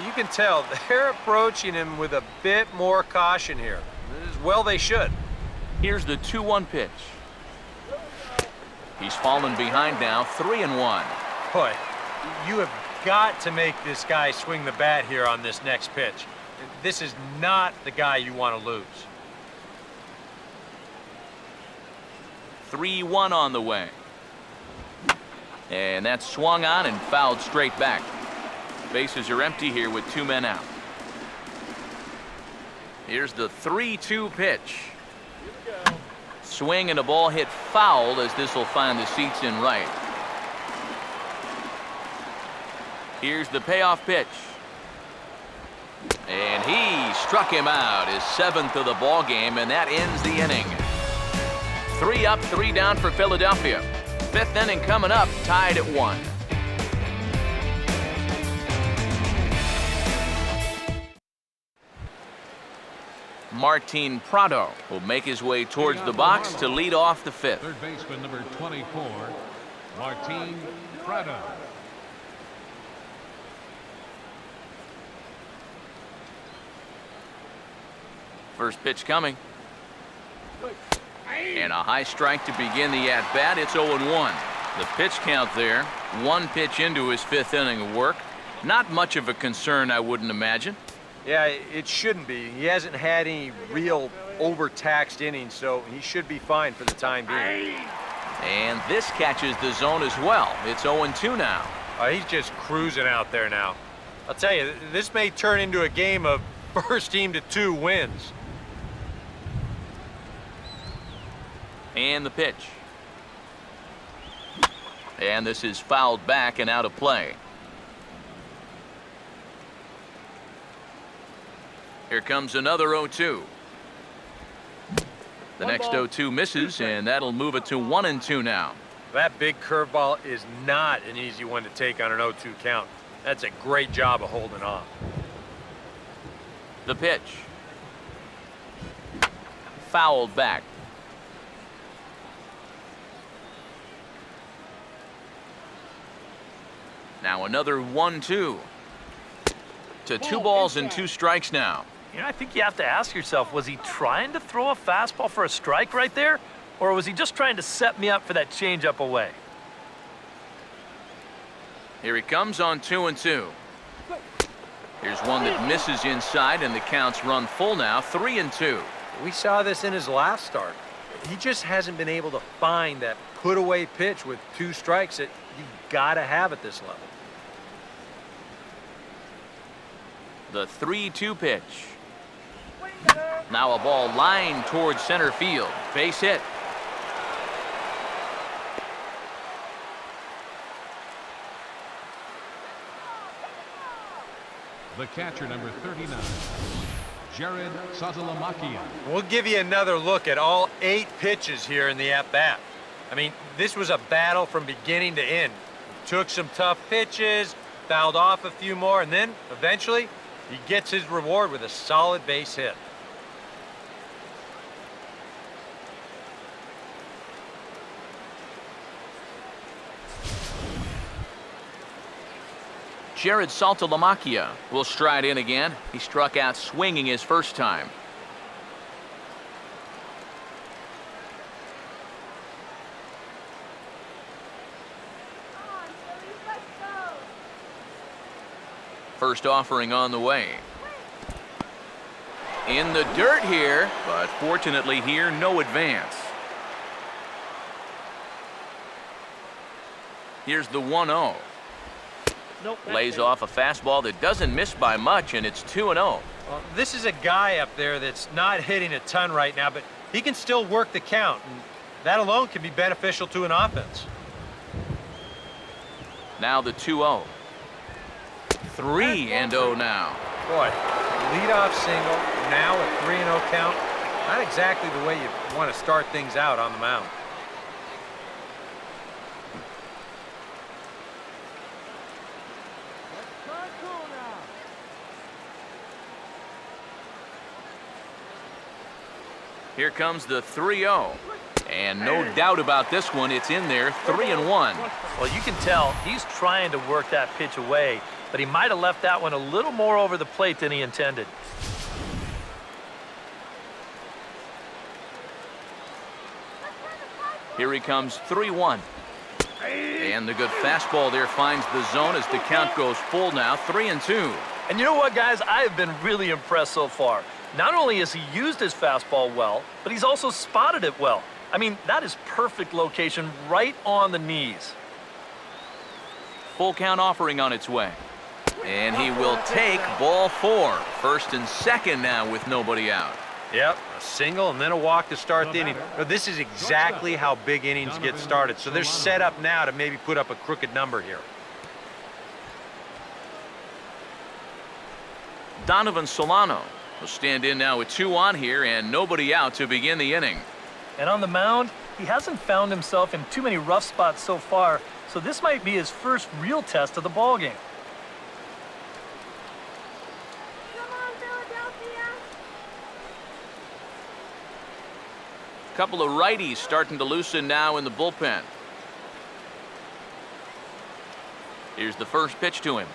[SPEAKER 4] you can tell they're approaching him with a bit more caution here. As well they should.
[SPEAKER 1] Here's the 2-1 pitch. He's fallen behind now, 3-1.
[SPEAKER 4] Boy, you have got to make this guy swing the bat here on this next pitch. This is not the guy you want to lose.
[SPEAKER 1] 3-1 on the way. And that's swung on and fouled straight back. Bases are empty here with 2 men out. Here's the 3-2 pitch. Swing and a ball hit foul as this will find the seats in right. Here's the payoff pitch. And he struck him out, his 7th of the ball game, and that ends the inning. 3 up, 3 down for Philadelphia. 5th inning coming up, tied at 1. Martin Prado will make his way towards the box to lead off the 5th.
[SPEAKER 3] Third baseman number 24, Martin Prado.
[SPEAKER 1] First pitch coming. And a high strike to begin the at-bat. It's 0-1. The pitch count there. 1 pitch into his 5th inning of work. Not much of a concern, I wouldn't imagine.
[SPEAKER 4] Yeah, it shouldn't be. He hasn't had any real overtaxed innings, so he should be fine for the time being.
[SPEAKER 1] And this catches the zone as well. It's 0-2 now.
[SPEAKER 4] He's just cruising out there now. I'll tell you, this may turn into a game of first team to 2 wins.
[SPEAKER 1] And the pitch. And this is fouled back and out of play. Here comes another 0-2. The next 0-2 misses, and that'll move it to 1-2 now.
[SPEAKER 4] That big curveball is not an easy one to take on an 0-2 count. That's a great job of holding on.
[SPEAKER 1] The pitch. Fouled back. Now another 1-2. To 2 balls and 2 strikes now.
[SPEAKER 2] You know, I think you have to ask yourself, was he trying to throw a fastball for a strike right there? Or was he just trying to set me up for that changeup away?
[SPEAKER 1] Here he comes on 2-2. Here's one that misses inside, and the count's run full now, 3-2.
[SPEAKER 4] We saw this in his last start. He just hasn't been able to find that put-away pitch with 2 strikes that you've got to have at this level.
[SPEAKER 1] The 3-2 pitch. Now a ball lined towards center field. Base hit.
[SPEAKER 3] The catcher number 39, Jared Sazalamakia.
[SPEAKER 4] We'll give you another look at all 8 pitches here in the at-bat. I mean, this was a battle from beginning to end. Took some tough pitches, fouled off a few more, and then eventually he gets his reward with a solid base hit.
[SPEAKER 1] Jared Saltalamacchia will stride in again. He struck out swinging his first time. First offering on the way. In the dirt here, but fortunately here, no advance. Here's the 1-0.
[SPEAKER 5] Nope.
[SPEAKER 1] Lays off a fastball that doesn't miss by much, and it's 2-0.
[SPEAKER 4] Well, this is a guy up there that's not hitting a ton right now, but he can still work the count, and that alone can be beneficial to an offense.
[SPEAKER 1] Now the 2-0. 3-0 now.
[SPEAKER 4] Boy, leadoff single, now a 3-0 count. Not exactly the way you want to start things out on the mound.
[SPEAKER 1] Here comes the 3-0. And no doubt about this one, it's in there, 3-1.
[SPEAKER 2] Well, you can tell he's trying to work that pitch away, but he might have left that one a little more over the plate than he intended.
[SPEAKER 1] Here he comes, 3-1. And the good fastball there finds the zone as the count goes full now, 3-2.
[SPEAKER 2] And you know what, guys? I have been really impressed so far. Not only has he used his fastball well, but he's also spotted it well. I mean, that is perfect location right on the knees.
[SPEAKER 1] Full count offering on its way. And he will take ball 4. First and second now with nobody out.
[SPEAKER 4] Yep, a single and then a walk to start the inning. Now, this is exactly how big innings get started, so they're set up now to maybe put up a crooked number here.
[SPEAKER 1] Donovan Solano will stand in now with 2 on here and nobody out to begin the inning.
[SPEAKER 2] And on the mound, he hasn't found himself in too many rough spots so far, so this might be his first real test of the ballgame.
[SPEAKER 5] Come on, Philadelphia.
[SPEAKER 1] Couple of righties starting to loosen now in the bullpen. Here's the first pitch to him.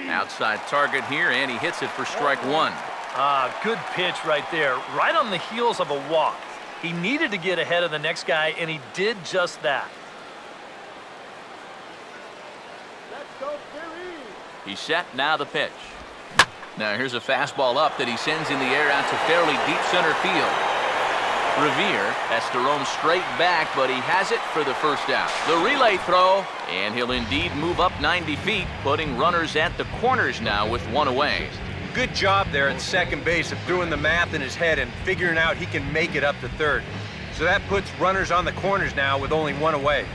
[SPEAKER 1] Outside target here, and he hits it for strike 1.
[SPEAKER 2] Ah, good pitch right there, right on the heels of a walk. He needed to get ahead of the next guy, and he did just that.
[SPEAKER 5] Let's go, Philly.
[SPEAKER 1] He's set, now the pitch. Now here's a fastball up that he sends in the air out to fairly deep center field. Revere has to roam straight back, but he has it for the first out. The relay throw, and he'll indeed move up 90 feet, putting runners at the corners now with 1 away.
[SPEAKER 4] Good job there at second base of doing the math in his head and figuring out he can make it up to third. So that puts runners on the corners now with only 1 away.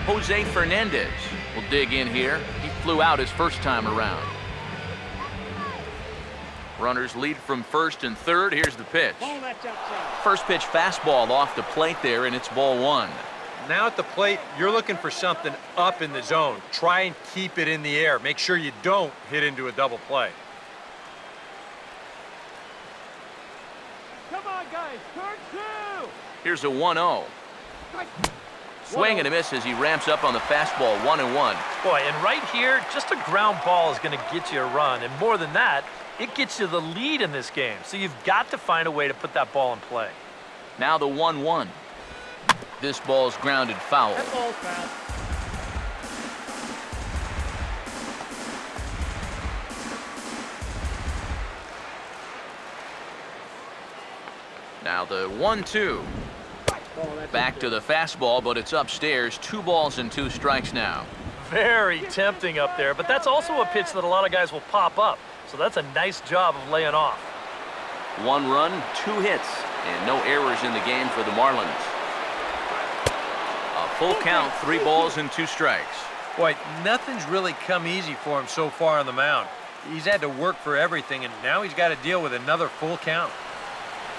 [SPEAKER 1] Jose Fernandez will dig in here. He flew out his first time around. Runners lead from first and third. Here's the pitch.
[SPEAKER 5] Ball that's outside.
[SPEAKER 1] First pitch fastball off the plate there, and it's ball 1.
[SPEAKER 4] Now at the plate, you're looking for something up in the zone. Try and keep it in the air. Make sure you don't hit into a double play.
[SPEAKER 5] Come on, guys. Turn 2.
[SPEAKER 1] Here's a 1-0. Swing and a miss as he ramps up on the fastball, 1-1.
[SPEAKER 2] Boy, and right here, just a ground ball is going to get you a run, and more than that, it gets you the lead in this game. So you've got to find a way to put that ball in play.
[SPEAKER 1] Now the 1-1. This ball's grounded foul.
[SPEAKER 5] That ball's foul.
[SPEAKER 1] Now the 1-2.
[SPEAKER 5] Ball, that's
[SPEAKER 1] Back to the fastball, but it's upstairs. 2 balls and 2 strikes now.
[SPEAKER 2] Very tempting up there, but that's also a pitch that a lot of guys will pop up. So that's a nice job of laying off.
[SPEAKER 1] 1 run, 2 hits, and no errors in the game for the Marlins. A full count, 3 balls and 2 strikes.
[SPEAKER 4] Boy, nothing's really come easy for him so far on the mound. He's had to work for everything, and now he's got to deal with another full count.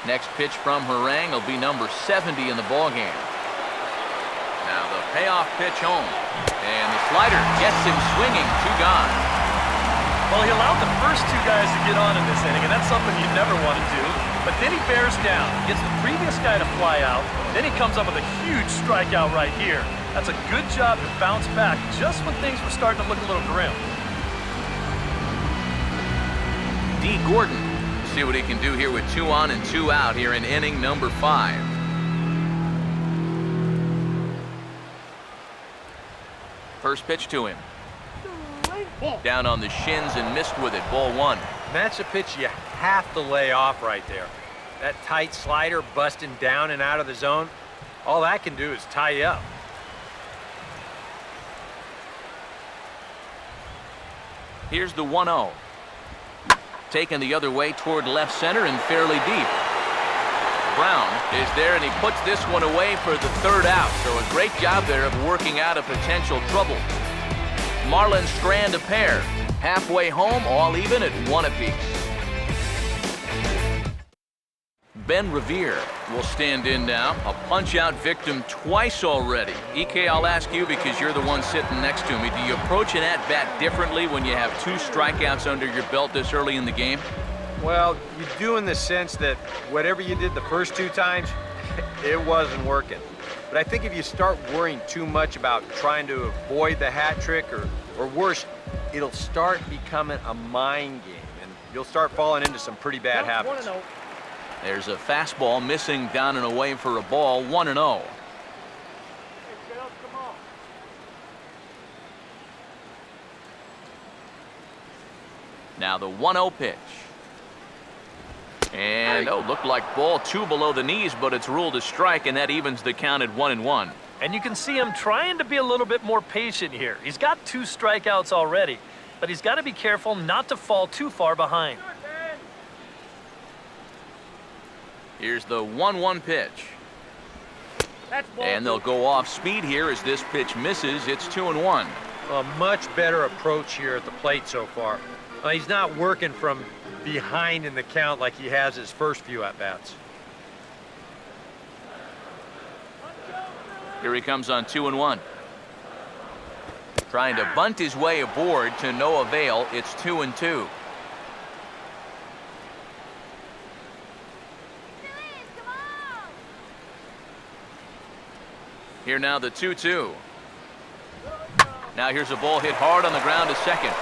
[SPEAKER 1] Next pitch from Harang will be number 70 in the ballgame. Now the payoff pitch home. And the slider gets him swinging, 2 gone.
[SPEAKER 2] Well, he allowed the first 2 guys to get on in this inning, and that's something you never want to do. But then he bears down, gets the previous guy to fly out, then he comes up with a huge strikeout right here. That's a good job to bounce back just when things were starting to look a little grim.
[SPEAKER 1] D. Gordon, see what he can do here with 2 on and 2 out here in inning number 5. First pitch to him. Down on the shins and missed with it, ball 1.
[SPEAKER 4] And that's a pitch you have to lay off right there. That tight slider busting down and out of the zone, all that can do is tie you up.
[SPEAKER 1] Here's the 1-0. Taken the other way toward left center and fairly deep. Brown is there, and he puts this one away for the third out. So a great job there of working out a potential trouble. Marlins strand a pair. Halfway home, all even at 1 apiece. Ben Revere will stand in now. A punch-out victim twice already. EK, I'll ask you because you're the one sitting next to me. Do you approach an at-bat differently when you have 2 strikeouts under your belt this early in the game?
[SPEAKER 4] Well, you do in the sense that whatever you did the first 2 times, it wasn't working. But I think if you start worrying too much about trying to avoid the hat trick or worse, it'll start becoming a mind game, and you'll start falling into some pretty bad habits.
[SPEAKER 1] There's a fastball missing down and away for a ball, 1-0. Now the 1-0 pitch. And, looked like ball 2 below the knees, but it's ruled a strike, and that evens the count at 1-1.
[SPEAKER 2] And you can see him trying to be a little bit more patient here. He's got 2 strikeouts already, but he's got to be careful not to fall too far behind.
[SPEAKER 1] Here's the 1-1 pitch. And they'll go off speed here as this pitch misses. It's 2-1.
[SPEAKER 4] A much better approach here at the plate so far. He's not working from behind in the count like he has his first few at-bats.
[SPEAKER 1] Here he comes on 2-1. Trying to bunt his way aboard to no avail. It's 2-2. Here now the 2-2. Now here's a ball hit hard on the ground to second.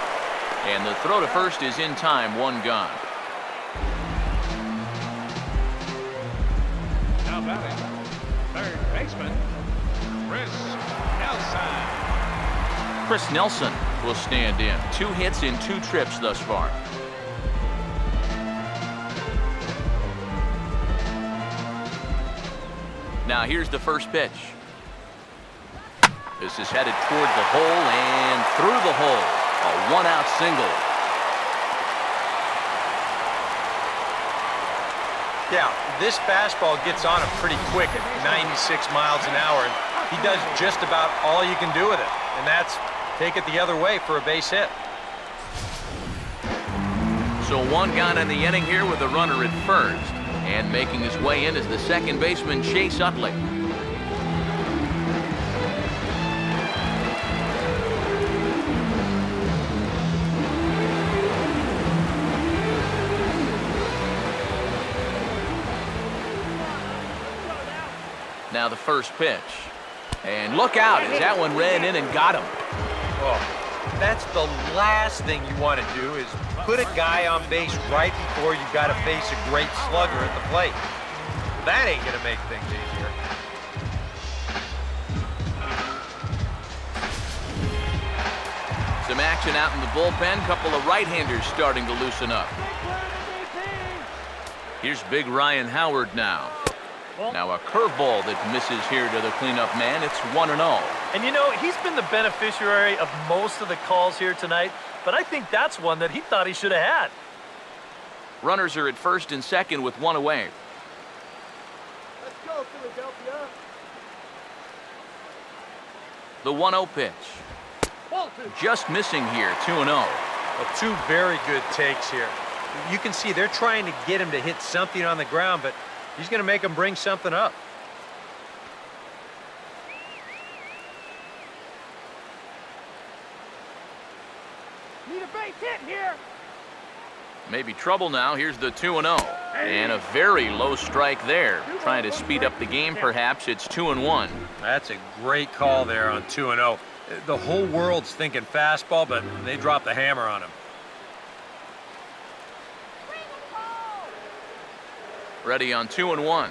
[SPEAKER 1] And the throw to first is in time, 1 gone.
[SPEAKER 3] Now batting, third baseman,
[SPEAKER 1] Chris Nelson will stand in. 2 hits in 2 trips thus far. Now here's the first pitch. This is headed toward the hole and through the hole. A 1-out single.
[SPEAKER 4] Yeah, this fastball gets on him pretty quick at 96 miles an hour, and he does just about all you can do with it, and that's take it the other way for a base hit.
[SPEAKER 1] So 1 gone in the inning here with a runner at first, and making his way in is the second baseman Chase Utley. Now the first pitch. And look out as that one ran in and got him.
[SPEAKER 4] Oh, that's the last thing you want to do is put a guy on base right before you've got to face a great slugger at the plate. That ain't going to make things easier.
[SPEAKER 1] Some action out in the bullpen. Couple of right-handers starting to loosen up. Here's big Ryan Howard now. Now a curveball that misses here to the cleanup man. It's 1-0.
[SPEAKER 2] And you know, he's been the beneficiary of most of the calls here tonight, but I think that's one that he thought he should have had.
[SPEAKER 1] Runners are at first and second with 1 away.
[SPEAKER 5] Let's go, Philadelphia.
[SPEAKER 1] The 1-0 pitch. Just missing here, 2-0.
[SPEAKER 4] Well, 2 very good takes here. You can see they're trying to get him to hit something on the ground, but he's going to make him bring something up.
[SPEAKER 5] Need a base hit here.
[SPEAKER 1] Maybe trouble now. Here's the 2-0. And a very low strike there. Trying to speed up the game, perhaps. It's 2-1.
[SPEAKER 4] That's a great call there on 2-0. The whole world's thinking fastball, but they dropped the hammer on him.
[SPEAKER 1] Ready on 2-1.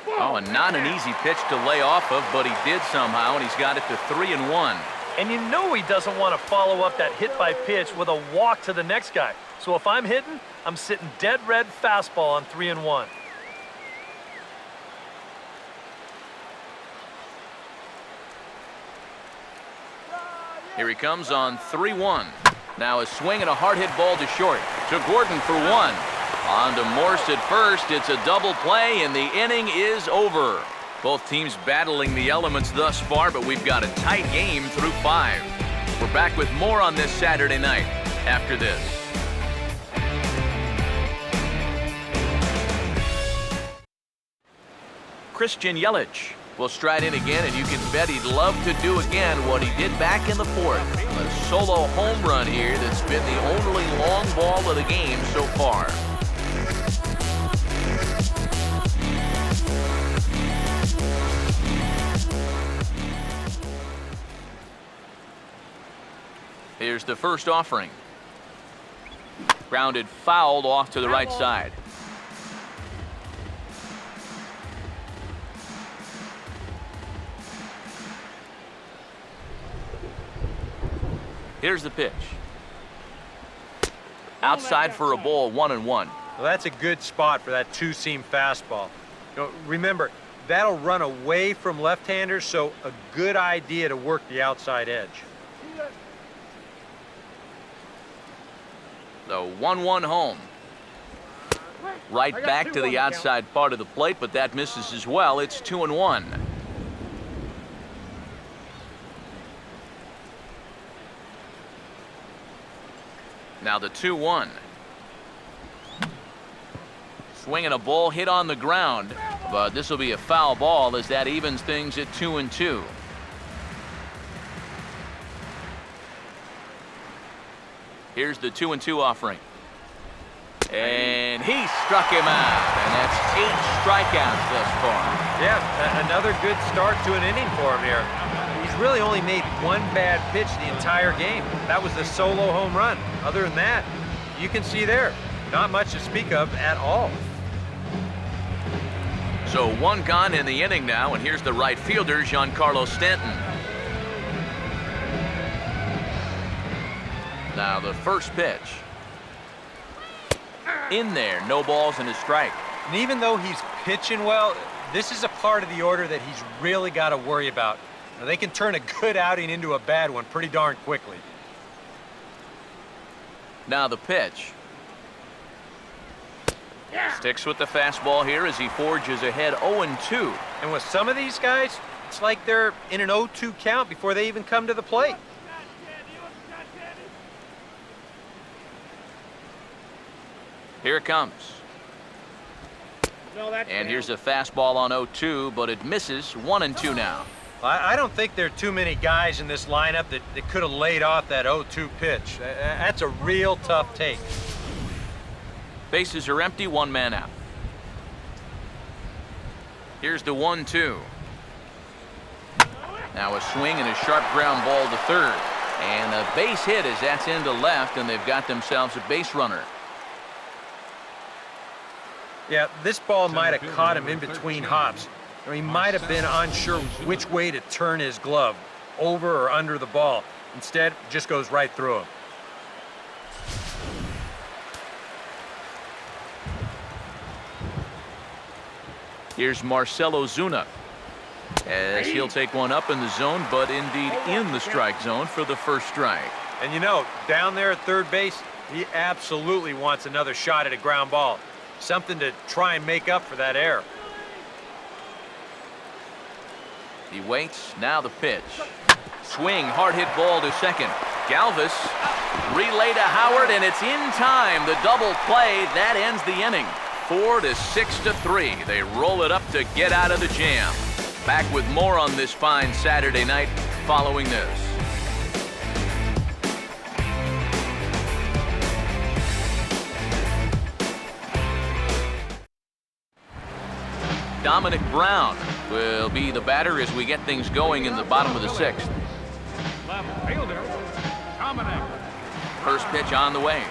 [SPEAKER 1] Oh, and not an easy pitch to lay off of, but he did somehow, and he's got it to 3-1.
[SPEAKER 2] And you know he doesn't want to follow up that hit by pitch with a walk to the next guy. So if I'm hitting, I'm sitting dead red fastball on 3-1.
[SPEAKER 1] Here he comes on 3-1. Now a swing and a hard hit ball to short. To Gordon for one. On to Morse at first. It's a double play, and the inning is over. Both teams battling the elements thus far, but we've got a tight game through 5. We're back with more on this Saturday night after this. Christian Yelich will stride in again, and you can bet he'd love to do again what he did back in the 4th. A solo home run here that's been the only long ball of the game so far. Here's the first offering. Grounded fouled off to the right side. Here's the pitch. Outside for a ball, 1-1.
[SPEAKER 4] Well, that's a good spot for that two-seam fastball. Remember, that'll run away from left-handers, so a good idea to work the outside edge.
[SPEAKER 1] The 1-1 home. Right back to the outside part of the plate, but that misses as well. It's 2-1. Now the 2-1. Swinging a ball hit on the ground, but this will be a foul ball as that evens things at 2-2. Here's the 2-2 offering. And he struck him out, and that's 8 strikeouts thus far.
[SPEAKER 4] Yeah, another good start to an inning for him here. He's really only made one bad pitch the entire game. That was the solo home run. Other than that, you can see there, not much to speak of at all.
[SPEAKER 1] So 1 gone in the inning now, and here's the right fielder, Giancarlo Stanton. Now the first pitch. In there, no balls and a strike.
[SPEAKER 4] And even though he's pitching well, this is a part of the order that he's really got to worry about. Now, they can turn a good outing into a bad one pretty darn quickly.
[SPEAKER 1] Now the pitch. Sticks with the fastball here as he forges ahead 0-2.
[SPEAKER 4] And with some of these guys, it's like they're in an 0-2 count before they even come to the plate.
[SPEAKER 1] Here it comes. And here's a fastball on 0-2, but it misses. 1-2 now.
[SPEAKER 4] I don't think there are too many guys in this lineup that could have laid off that 0-2 pitch. That's a real tough take.
[SPEAKER 1] Bases are empty, 1 man out. Here's the 1-2. Now a swing and a sharp ground ball to third. And a base hit as that's into left, and they've got themselves a base runner.
[SPEAKER 4] Yeah, this ball might have caught him in between hops. Or he might have been unsure which way to turn his glove, over or under the ball. Instead, it just goes right through him.
[SPEAKER 1] Here's Marcell Ozuna as he'll take one up in the zone, but indeed in the strike zone for the first strike.
[SPEAKER 4] And you know, down there at third base, he absolutely wants another shot at a ground ball. Something to try and make up for that error.
[SPEAKER 1] He waits, now the pitch. Swing, hard hit ball to second. Galvis, relay to Howard, and it's in time. The double play, that ends the inning. 4-6-3. They roll it up to get out of the jam. Back with more on this fine Saturday night following this. Dominic Brown will be the batter as we get things going in the bottom of the 6th.
[SPEAKER 3] Left fielder, Dominic.
[SPEAKER 1] First pitch on the way.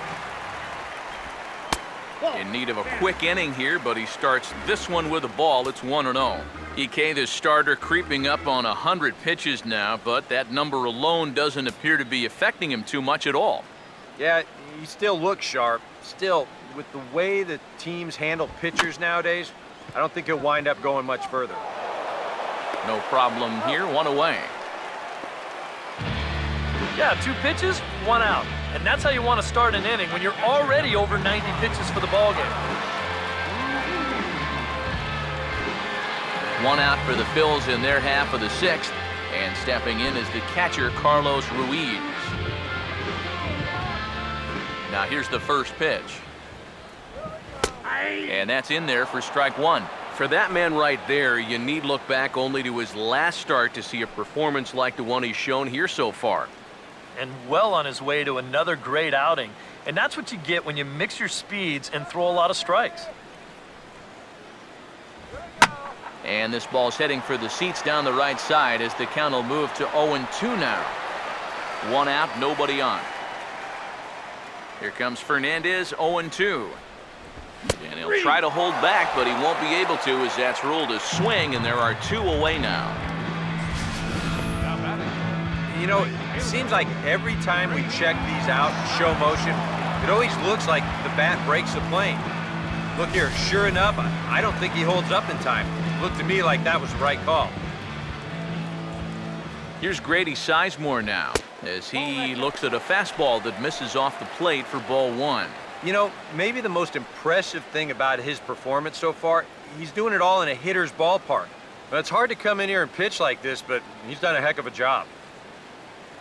[SPEAKER 1] In need of a quick inning here, but he starts this one with a ball. It's 1-0. EK, the starter, creeping up on 100 pitches now, but that number alone doesn't appear to be affecting him too much at all.
[SPEAKER 4] Yeah, he still looks sharp. Still, with the way that teams handle pitchers nowadays, I don't think he'll wind up going much further.
[SPEAKER 1] No problem here, 1 away.
[SPEAKER 2] Yeah, 2 pitches, 1 out. And that's how you want to start an inning when you're already over 90 pitches for the ballgame.
[SPEAKER 1] 1 out for the Phils in their half of the 6th. And stepping in is the catcher, Carlos Ruiz. Now here's the first pitch. And that's in there for strike 1. For that man right there, you need look back only to his last start to see a performance like the one he's shown here so far.
[SPEAKER 2] And well on his way to another great outing. And that's what you get when you mix your speeds and throw a lot of strikes.
[SPEAKER 1] And this ball's heading for the seats down the right side as the count will move to 0-2 now. 1 out, nobody on. Here comes Fernandez, 0-2. And he'll try to hold back, but he won't be able to as that's ruled a swing, and there are 2 away now.
[SPEAKER 4] You know, it seems like every time we check these out in show motion, it always looks like the bat breaks the plane. Look here, sure enough, I don't think he holds up in time. It looked to me like that was the right call.
[SPEAKER 1] Here's Grady Sizemore now as he looks at a fastball that misses off the plate for ball 1.
[SPEAKER 4] You know, maybe the most impressive thing about his performance so far, he's doing it all in a hitter's ballpark. But it's hard to come in here and pitch like this, but he's done a heck of a job.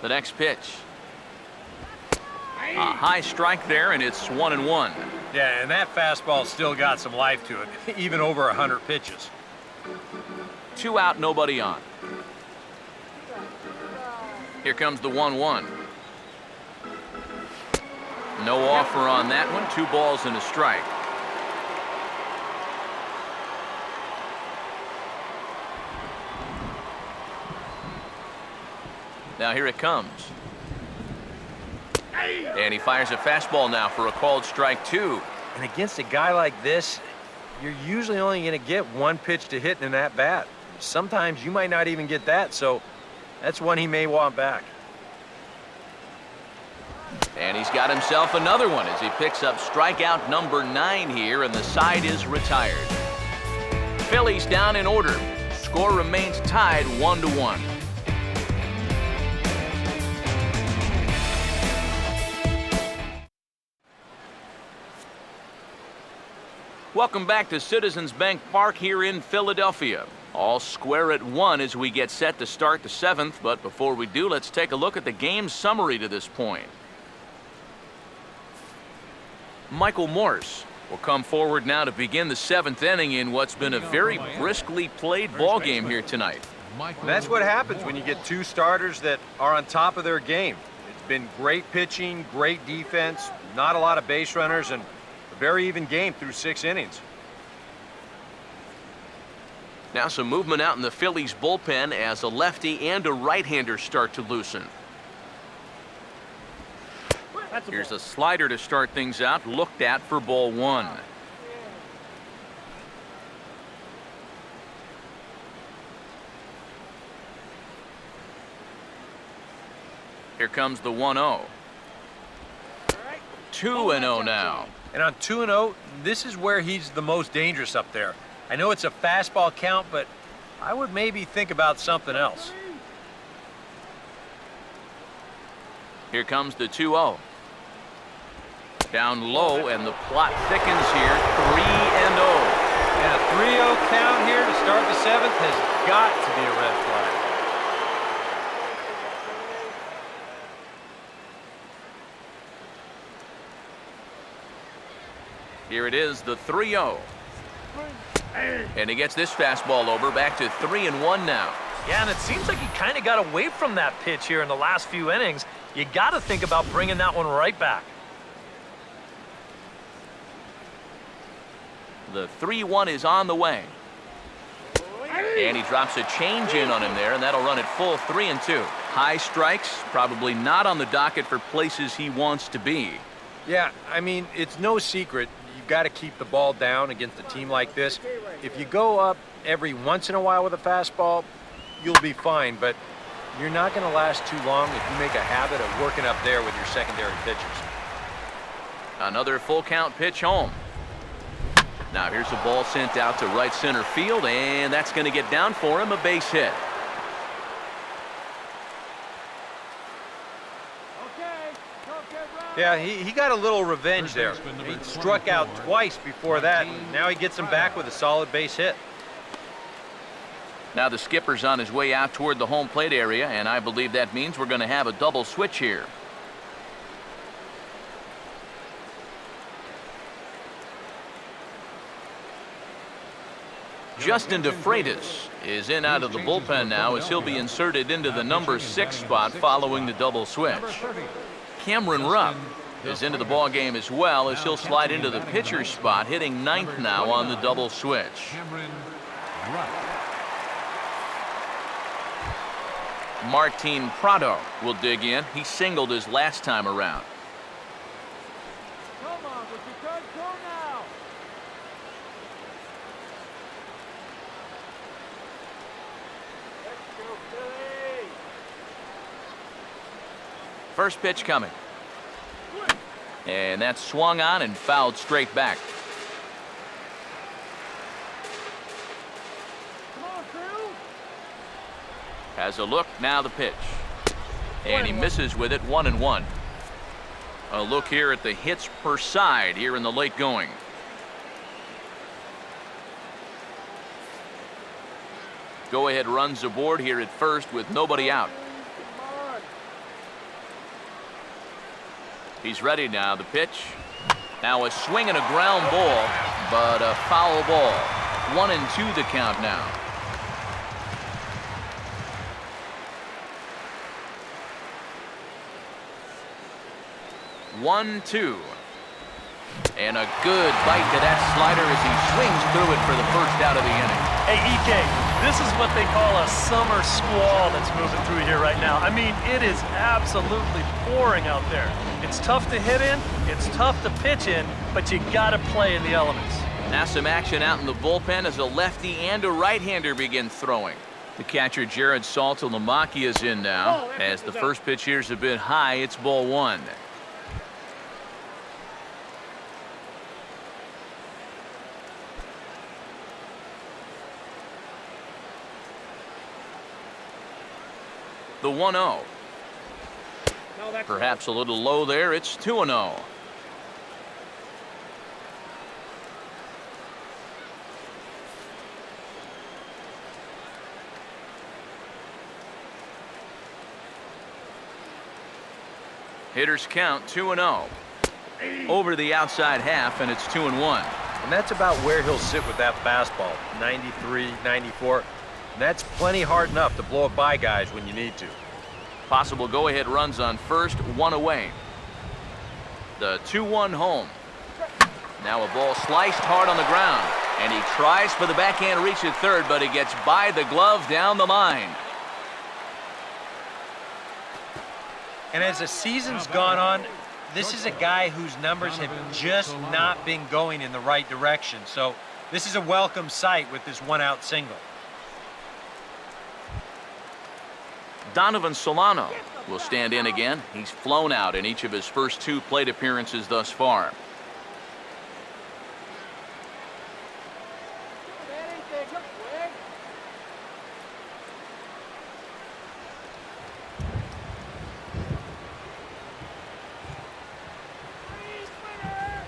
[SPEAKER 1] The next pitch. A high strike there, and it's 1-1.
[SPEAKER 4] Yeah, and that fastball still got some life to it, even over 100 pitches.
[SPEAKER 1] 2 out, nobody on. Here comes the 1-1. No offer on that one. 2 balls and a strike. Now here it comes. And he fires a fastball now for a called strike 2.
[SPEAKER 4] And against a guy like this, you're usually only going to get 1 pitch to hit in that bat. Sometimes you might not even get that, so that's one he may want back.
[SPEAKER 1] And he's got himself another one as he picks up strikeout number 9 here, and the side is retired. Phillies down in order. Score remains tied 1-1. Welcome back to Citizens Bank Park here in Philadelphia. All square at 1 as we get set to start the 7th, but before we do, let's take a look at the game summary to this point. Michael Morse will come forward now to begin the 7th inning in what's been a very briskly played ball game here tonight.
[SPEAKER 4] And that's what happens when you get 2 starters that are on top of their game. It's been great pitching, great defense, not a lot of base runners, and a very even game through 6 innings.
[SPEAKER 1] Now some movement out in the Phillies bullpen as a lefty and a right-hander start to loosen. Here's a slider to start things out, looked at for ball 1. Here comes the 1-0. 2-0 now.
[SPEAKER 4] And on 2-0, this is where he's the most dangerous up there. I know it's a fastball count, but I would maybe think about something else.
[SPEAKER 1] Here comes the 2-0. Down low, and the plot thickens here. 3-0.
[SPEAKER 4] And a 3-0 count here to start the 7th has got to be a red flag.
[SPEAKER 1] Here it is, the 3-0. And he gets this fastball over, back to 3-1 now.
[SPEAKER 2] Yeah, and it seems like he kind of got away from that pitch here in the last few innings. You got to think about bringing that one right back.
[SPEAKER 1] The 3-1 is on the way. And he drops a change in on him there, and that'll run it full 3-2. High strikes, probably not on the docket for places he wants to be.
[SPEAKER 4] Yeah, I mean, it's no secret. You've got to keep the ball down against a team like this. If you go up every once in a while with a fastball, you'll be fine, but you're not going to last too long if you make a habit of working up there with your secondary pitchers.
[SPEAKER 1] Another full count pitch home. Now here's the ball sent out to right center field, and that's going to get down for him, a base hit.
[SPEAKER 4] Yeah, he got a little revenge there. He struck out twice before that, and now he gets him back with a solid base hit.
[SPEAKER 1] Now the skipper's on his way out toward the home plate area, and I believe that means we're going to have a double switch here. Justin DeFreitas is in out of the bullpen now as he'll be inserted into the number 6 spot following the double switch. Cameron Rupp is into the ball game as well as he'll slide into the pitcher spot, hitting 9th now on the double switch. Martin Prado will dig in. He singled his last time around.
[SPEAKER 5] Come on, with your turn, go now. Let's go, Billy.
[SPEAKER 1] First pitch coming. And that's swung on and fouled straight back.
[SPEAKER 5] Come on, Crew.
[SPEAKER 1] Has a look, now the pitch. And he misses with it, 1-1. A look here at the hits per side here in the late going. Go ahead runs aboard here at first with nobody out.
[SPEAKER 5] Come on.
[SPEAKER 1] He's ready now, the pitch. Now a swing and a ground ball, but a foul ball. 1-2 the count now. One, two. And a good bite to that slider as he swings through it for the first out of the inning.
[SPEAKER 2] Hey, EK, this is what they call a summer squall that's moving through here right now. I mean, it is absolutely pouring out there. It's tough to hit in, it's tough to pitch in, but you gotta play in the elements.
[SPEAKER 1] Now some action out in the bullpen as a lefty and a right-hander begin throwing. The catcher Jared Saltalamacchia is in now. As the first pitch here's a bit high, it's ball 1. The 1-0. Perhaps a little low there. It's 2-0. Hitters count 2-0. Over the outside half, and it's 2-1.
[SPEAKER 4] And that's about where he'll sit with that fastball, 93, 94. And that's plenty hard enough to blow it by guys when you need to.
[SPEAKER 1] Possible go-ahead runs on first, 1 away. The 2-1 home. Now a ball sliced hard on the ground, and he tries for the backhand reach at third, but he gets by the glove down the line.
[SPEAKER 4] And as the season's gone on, this is a guy whose numbers have just not been going in the right direction. So this is a welcome sight with this one-out single.
[SPEAKER 1] Donovan Solano will stand in again. He's flown out in each of his first 2 plate appearances thus far.
[SPEAKER 5] That ain't big. You're quick.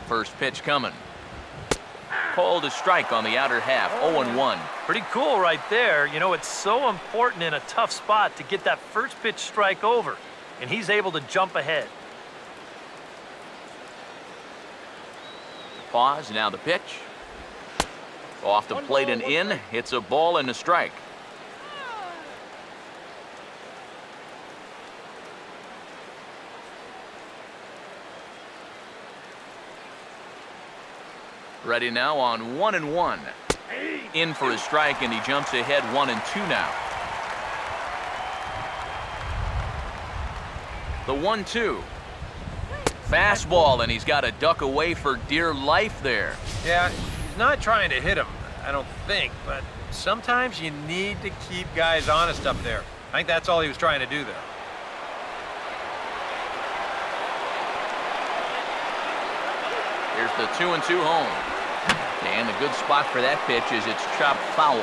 [SPEAKER 1] First pitch coming. Called a strike on the outer half, 0-1.
[SPEAKER 2] Pretty cool right there. You know, it's so important in a tough spot to get that first pitch strike over, and he's able to jump ahead.
[SPEAKER 1] Pause, now the pitch. Off the plate and in. It's a ball and a strike. Ready now on 1-1. In for a strike, and he jumps ahead 1-2 now. The 1-2. Fastball, and he's got to duck away for dear life there.
[SPEAKER 4] Yeah, he's not trying to hit him, I don't think, but sometimes you need to keep guys honest up there. I think that's all he was trying to do there.
[SPEAKER 1] the 2-2 home. And a good spot for that pitch is it's chopped foul.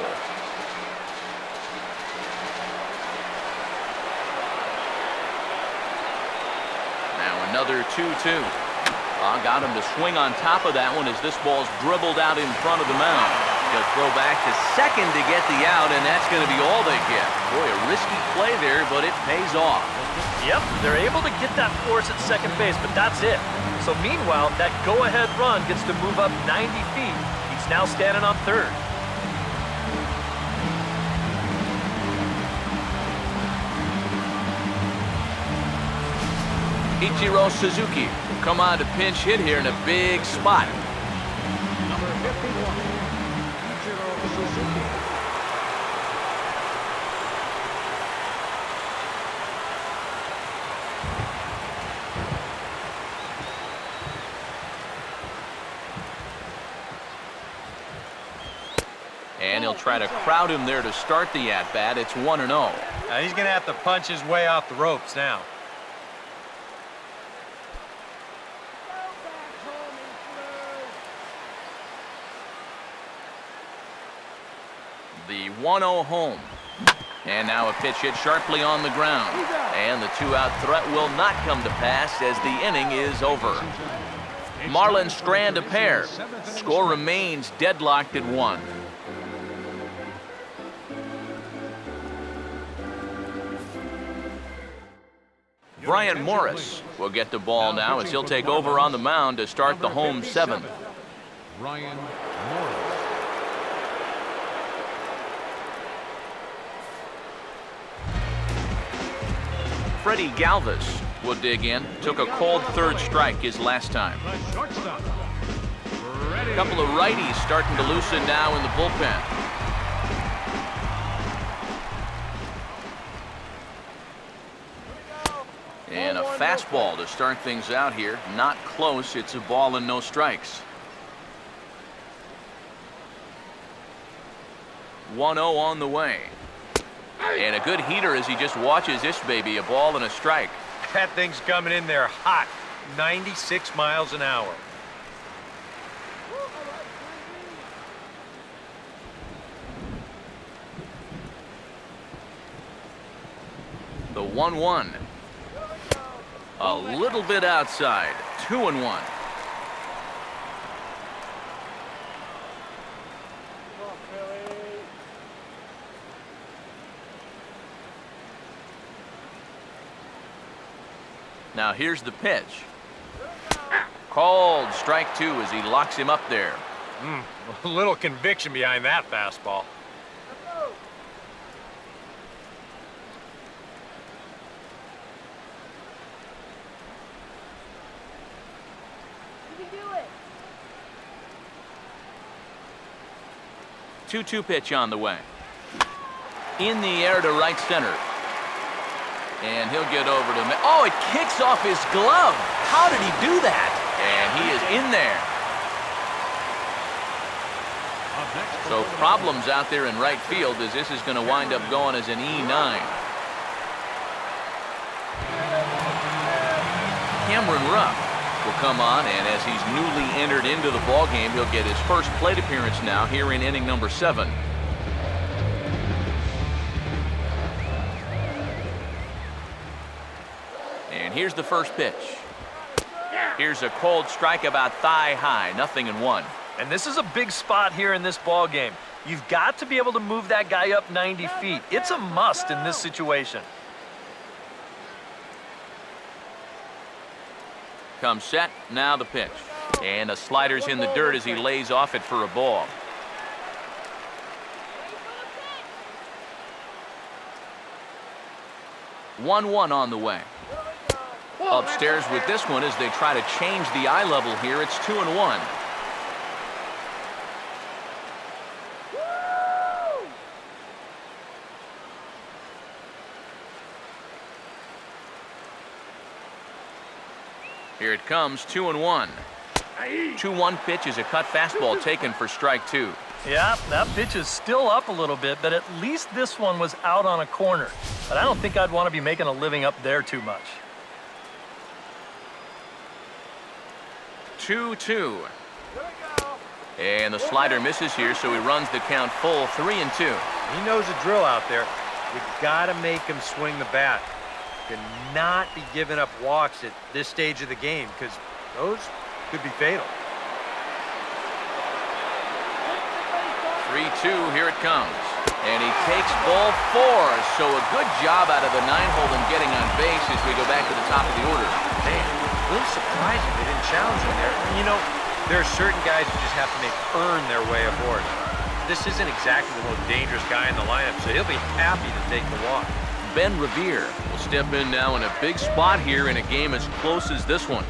[SPEAKER 1] Now another 2-2. Got him to swing on top of that one as this ball's dribbled out in front of the mound. He'll throw back to second to get the out, and that's going to be all they get. Boy, a risky play there, but it pays off.
[SPEAKER 2] Yep, they're able to get that force at second base, but that's it. So meanwhile, that go-ahead run gets to move up 90 feet. He's now standing on third.
[SPEAKER 1] Ichiro Suzuki will come on to pinch hit here in a big spot.
[SPEAKER 3] Number 51, Ichiro Suzuki.
[SPEAKER 1] And he'll try to crowd him there to start the at-bat. It's 1-0.
[SPEAKER 4] Now he's going to have to punch his way off the ropes now.
[SPEAKER 1] The 1-0 home. And now a pitch hit sharply on the ground. And the two-out threat will not come to pass as the inning is over. Marlins strand a pair. Score remains deadlocked at 1. Brian Morris will get the ball now as he'll take over on the mound to start the home 7th.
[SPEAKER 3] Brian Morris.
[SPEAKER 1] Freddie Galvis will dig in. Took a cold third strike his last time.
[SPEAKER 3] The shortstop.
[SPEAKER 1] A couple of righties starting to loosen now in the bullpen. And a fastball to start things out here. Not close. It's a ball and no strikes. 1-0 on the way. And a good heater as he just watches this baby. A ball and a strike.
[SPEAKER 4] That thing's coming in there hot. 96 miles an hour.
[SPEAKER 1] The 1-1. A little bit outside. 2-1. Now here's the pitch. Called strike 2 as he locks him up there.
[SPEAKER 4] A little conviction behind that fastball.
[SPEAKER 5] You can do it.
[SPEAKER 1] 2-2 pitch on the way. In the air to right center. And he'll get over to... Oh, it kicks off his glove. How did he do that? And he is in there. So problems out there in right field as this is going to wind up going as an E9. Cameron Rupp will come on, and as he's newly entered into the ballgame, he'll get his first plate appearance now here in inning number 7. And here's the first pitch. Here's a cold strike about thigh high, 0-1.
[SPEAKER 2] And this is a big spot here in this ball game. You've got to be able to move that guy up 90 feet. It's a must in this situation.
[SPEAKER 1] Comes set, now the pitch. And a slider's in the dirt as he lays off it for a ball. One on the way. Upstairs with this one as they try to change the eye level here. It's 2-1. Here it comes, 2-1. 2-1 pitch is a cut fastball taken for strike 2.
[SPEAKER 2] Yeah, that pitch is still up a little bit, but at least this one was out on a corner. But I don't think I'd want to be making a living up there too much.
[SPEAKER 1] 2-2. And the slider misses here, so he runs the count full 3-2.
[SPEAKER 4] He knows the drill out there. We got to make him swing the bat. Cannot be giving up walks at this stage of the game because those could be fatal.
[SPEAKER 1] 3-2, here it comes. And he takes ball 4, so a good job out of the 9-hole in getting on base as we go back to the top of the order.
[SPEAKER 4] Man, a little surprising they didn't challenge him there. You know, there are certain guys who just have to earn their way aboard. This isn't exactly the most dangerous guy in the lineup, so he'll be happy to take the walk.
[SPEAKER 1] Ben Revere will step in now in a big spot here in a game as close as this one.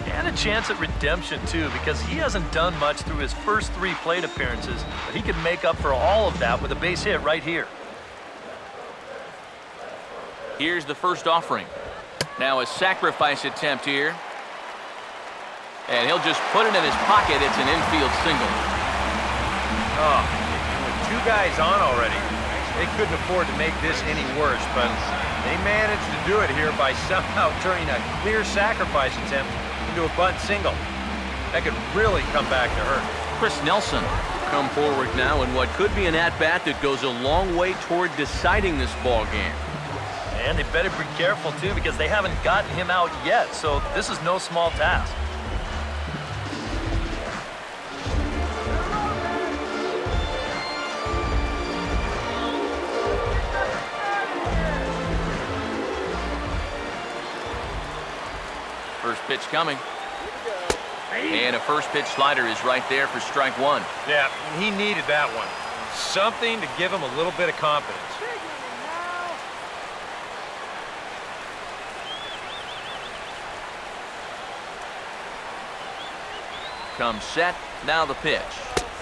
[SPEAKER 2] And a chance at redemption, too, because he hasn't done much through his first 3 plate appearances, but he can make up for all of that with a base hit right here.
[SPEAKER 1] Here's the first offering. Now a sacrifice attempt here. And he'll just put it in his pocket. It's an infield single.
[SPEAKER 4] Oh, with 2 guys on already, they couldn't afford to make this any worse, but they managed to do it here by somehow turning a clear sacrifice attempt into a bunt single. That could really come back to hurt.
[SPEAKER 1] Chris Nelson come forward now in what could be an at-bat that goes a long way toward deciding this ball game.
[SPEAKER 2] And they better be careful, too, because they haven't gotten him out yet, so this is no small task.
[SPEAKER 1] First pitch coming. And a first pitch slider is right there for strike 1.
[SPEAKER 4] Yeah, he needed that one. Something to give him a little bit of confidence.
[SPEAKER 1] Comes set, now the pitch.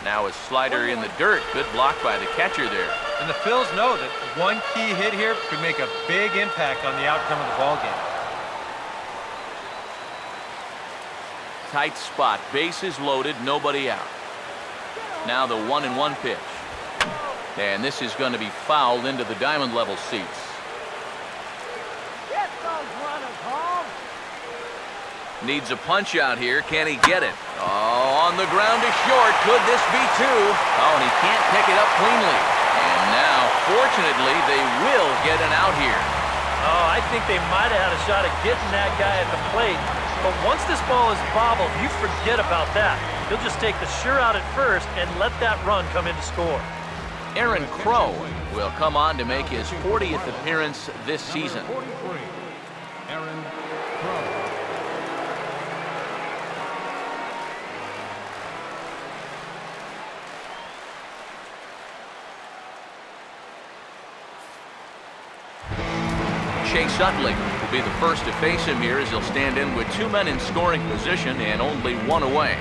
[SPEAKER 1] Now a slider in the dirt. Good block by the catcher there.
[SPEAKER 4] And the Phils know that one key hit here could make a big impact on the outcome of the ball game.
[SPEAKER 1] Tight spot, bases loaded, nobody out. Now the 1-1 pitch. And this is going to be fouled into the diamond level seats.
[SPEAKER 5] Get those runners home.
[SPEAKER 1] Needs a punch out here. Can he get it? Oh, on the ground to short. Could this be 2? Oh, and he can't pick it up cleanly. And now, fortunately, they will get an out here.
[SPEAKER 2] Oh, I think they might have had a shot at getting that guy at the plate. But once this ball is bobbled, you forget about that. He'll just take the sure out at first and let that run come in to score.
[SPEAKER 1] Aaron Crow will come on to make his 40th appearance this season.
[SPEAKER 3] 43, Aaron Crow.
[SPEAKER 1] Chase Utley will be the first to face him here as he'll stand in with 2 men in scoring position and only 1 away.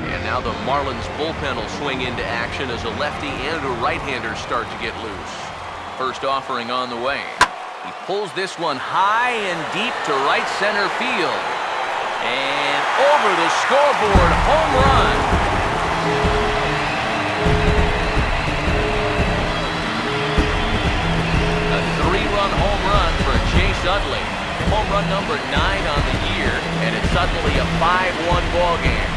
[SPEAKER 1] And now the Marlins bullpen will swing into action as a lefty and a right-hander start to get loose. First offering on the way. He pulls this one high and deep to right center field. And over the scoreboard, home run. Home run for Chase Utley. Home run number 9 on the year, and it's suddenly a 5-1 ball game.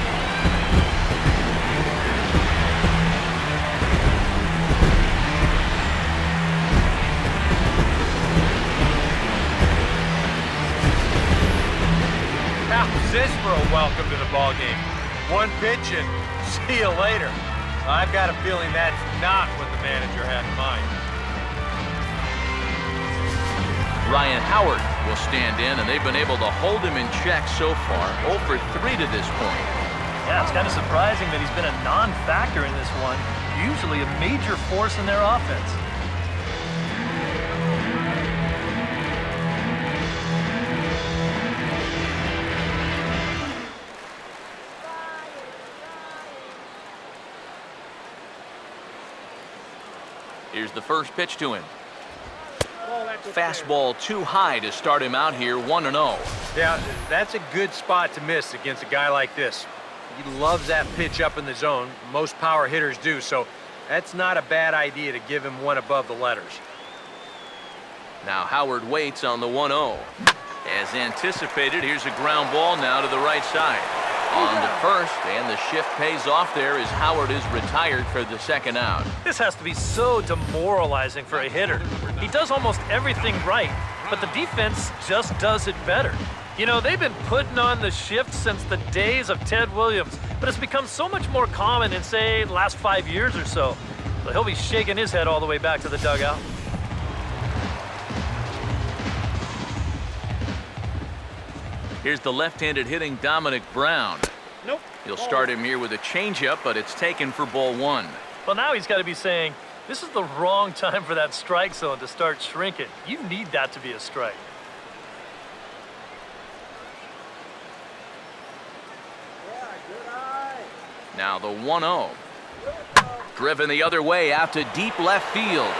[SPEAKER 4] How's this for a welcome to the ball game? 1 pitch and see you later. I've got a feeling that's not what the manager had in mind.
[SPEAKER 1] Ryan Howard will stand in, and they've been able to hold him in check so far. 0 for 3 to this point.
[SPEAKER 2] Yeah, it's kind of surprising that he's been a non-factor in this one. Usually a major force in their offense.
[SPEAKER 1] Here's the first pitch to him. Fastball too high to start him out here, 1-0.
[SPEAKER 4] Yeah, that's a good spot to miss against a guy like this. He loves that pitch up in the zone. Most power hitters do, so that's not a bad idea to give him one above the letters.
[SPEAKER 1] Now Howard waits on the 1-0. As anticipated, here's a ground ball now to the right side. On to first, and the shift pays off there as Howard is retired for the second out.
[SPEAKER 2] This has to be so demoralizing for a hitter. He does almost everything right, but the defense just does it better. You know, they've been putting on the shift since the days of Ted Williams, but it's become so much more common in, say, the last 5 years or so. So he'll be shaking his head all the way back to the dugout.
[SPEAKER 1] Here's the left-handed hitting Dominic Brown.
[SPEAKER 5] Nope.
[SPEAKER 1] He'll start him here with a changeup, but it's taken for ball one.
[SPEAKER 2] Well, now he's got to be saying, this is the wrong time for that strike zone to start shrinking. You need that to be a strike.
[SPEAKER 5] Yeah, good eye.
[SPEAKER 1] Now the 1-0. Driven the other way out to deep left field.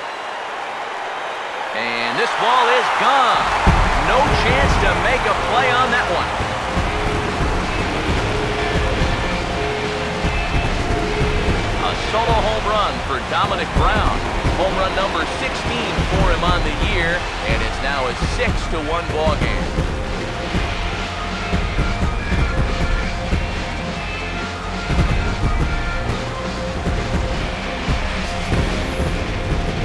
[SPEAKER 1] And this ball is gone. No chance to make a play on that one. A solo home run for Dominic Brown. Home run number 16 for him on the year, and it's now a 6-1 ball game.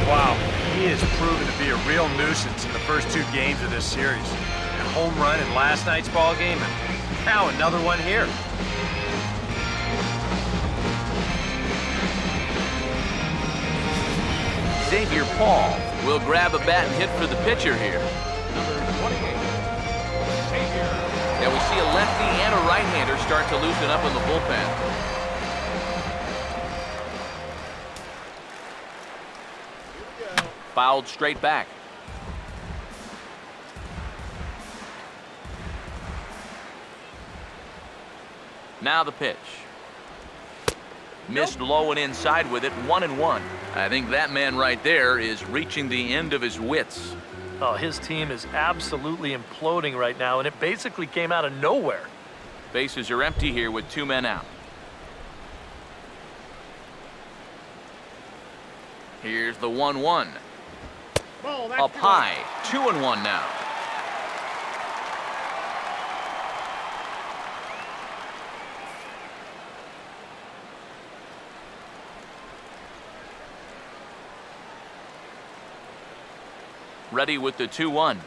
[SPEAKER 4] Wow, he has proven to be a real nuisance in the first 2 games of this series. A home run in last night's ball game, and now another one here.
[SPEAKER 1] Xavier Paul will grab a bat and hit for the pitcher here.
[SPEAKER 3] Number 28, Xavier.
[SPEAKER 1] Now we see a lefty and a right-hander start to loosen up in the bullpen. Fouled straight back. Now the pitch. Missed low and inside with it, 1-1. I think that man right there is reaching the end of his wits.
[SPEAKER 2] Oh, his team is absolutely imploding right now, and it basically came out of nowhere.
[SPEAKER 1] Bases are empty here with 2 men out. Here's the 1-1.
[SPEAKER 5] Ball, that's
[SPEAKER 1] Up
[SPEAKER 5] good.
[SPEAKER 1] high, 2-1 now. Ready with the 2-1.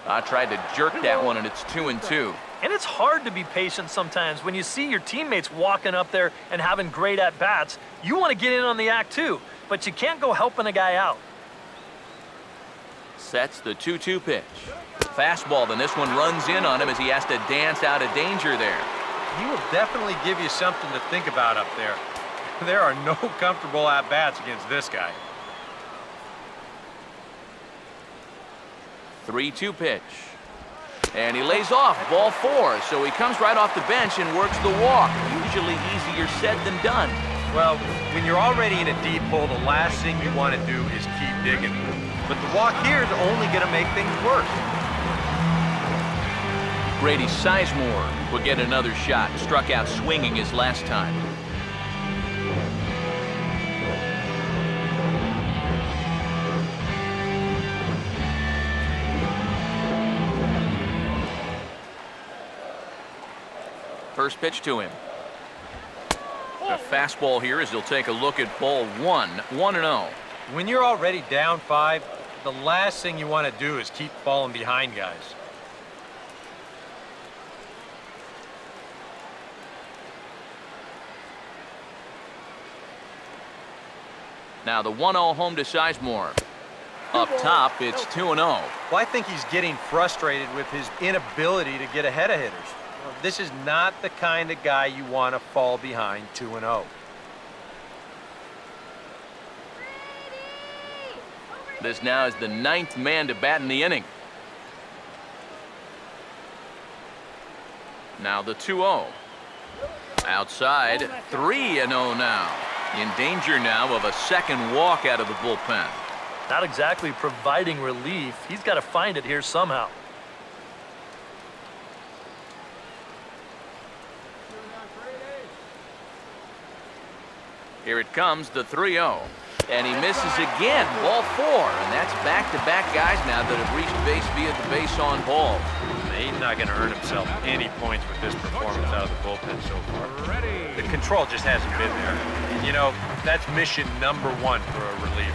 [SPEAKER 1] I tried to jerk that one, and it's 2-2.
[SPEAKER 2] And it's hard to be patient sometimes when you see your teammates walking up there and having great at-bats. You want to get in on the act too, but you can't go helping a guy out.
[SPEAKER 1] Sets the 2-2 pitch. Fastball, then this one runs in on him as he has to dance out of danger there.
[SPEAKER 4] He will definitely give you something to think about up there. There are no comfortable at-bats against this guy.
[SPEAKER 1] 3-2 pitch. And he lays off, ball 4, so he comes right off the bench and works the walk. Usually easier said than done.
[SPEAKER 4] Well, when you're already in a deep hole, the last thing you want to do is keep digging. But the walk here is only going to make things worse.
[SPEAKER 1] Grady Sizemore will get another shot. Struck out swinging his last time. First pitch to him. A fastball here as he'll take a look at ball 1, 1-0.
[SPEAKER 4] When you're already down 5, the last thing you want to do is keep falling behind guys.
[SPEAKER 1] Now the 1-0 home to Sizemore. Up top, it's 2-0.
[SPEAKER 4] Well, I think he's getting frustrated with his inability to get ahead of hitters. This is not the kind of guy you want to fall behind 2-0.
[SPEAKER 1] This now is the 9th man to bat in the inning. Now the 2-0. Outside, 3-0 now. In danger now of a second walk out of the bullpen.
[SPEAKER 2] Not exactly providing relief. He's got to find it here somehow.
[SPEAKER 1] Here it comes, the 3-0. And he misses again, ball 4. And that's back-to-back guys now that have reached base via the base on balls.
[SPEAKER 4] He's not going to earn himself any points with this performance out of the bullpen so far. The control just hasn't been there. And, you know, that's mission number 1 for a reliever.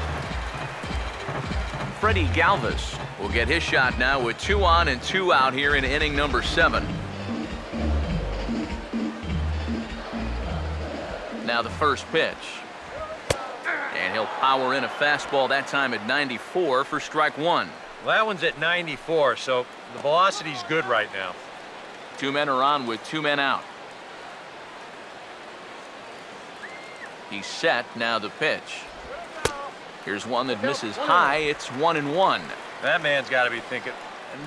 [SPEAKER 1] Freddie Galvis will get his shot now with 2 on and 2 out here in inning number 7. Now the first pitch. And he'll power in a fastball that time at 94 for strike 1.
[SPEAKER 4] Well, that one's at 94, so the velocity's good right now.
[SPEAKER 1] 2 men are on with 2 men out. He's set, now the pitch. Here's one that misses high, it's 1-1.
[SPEAKER 4] That man's got to be thinking,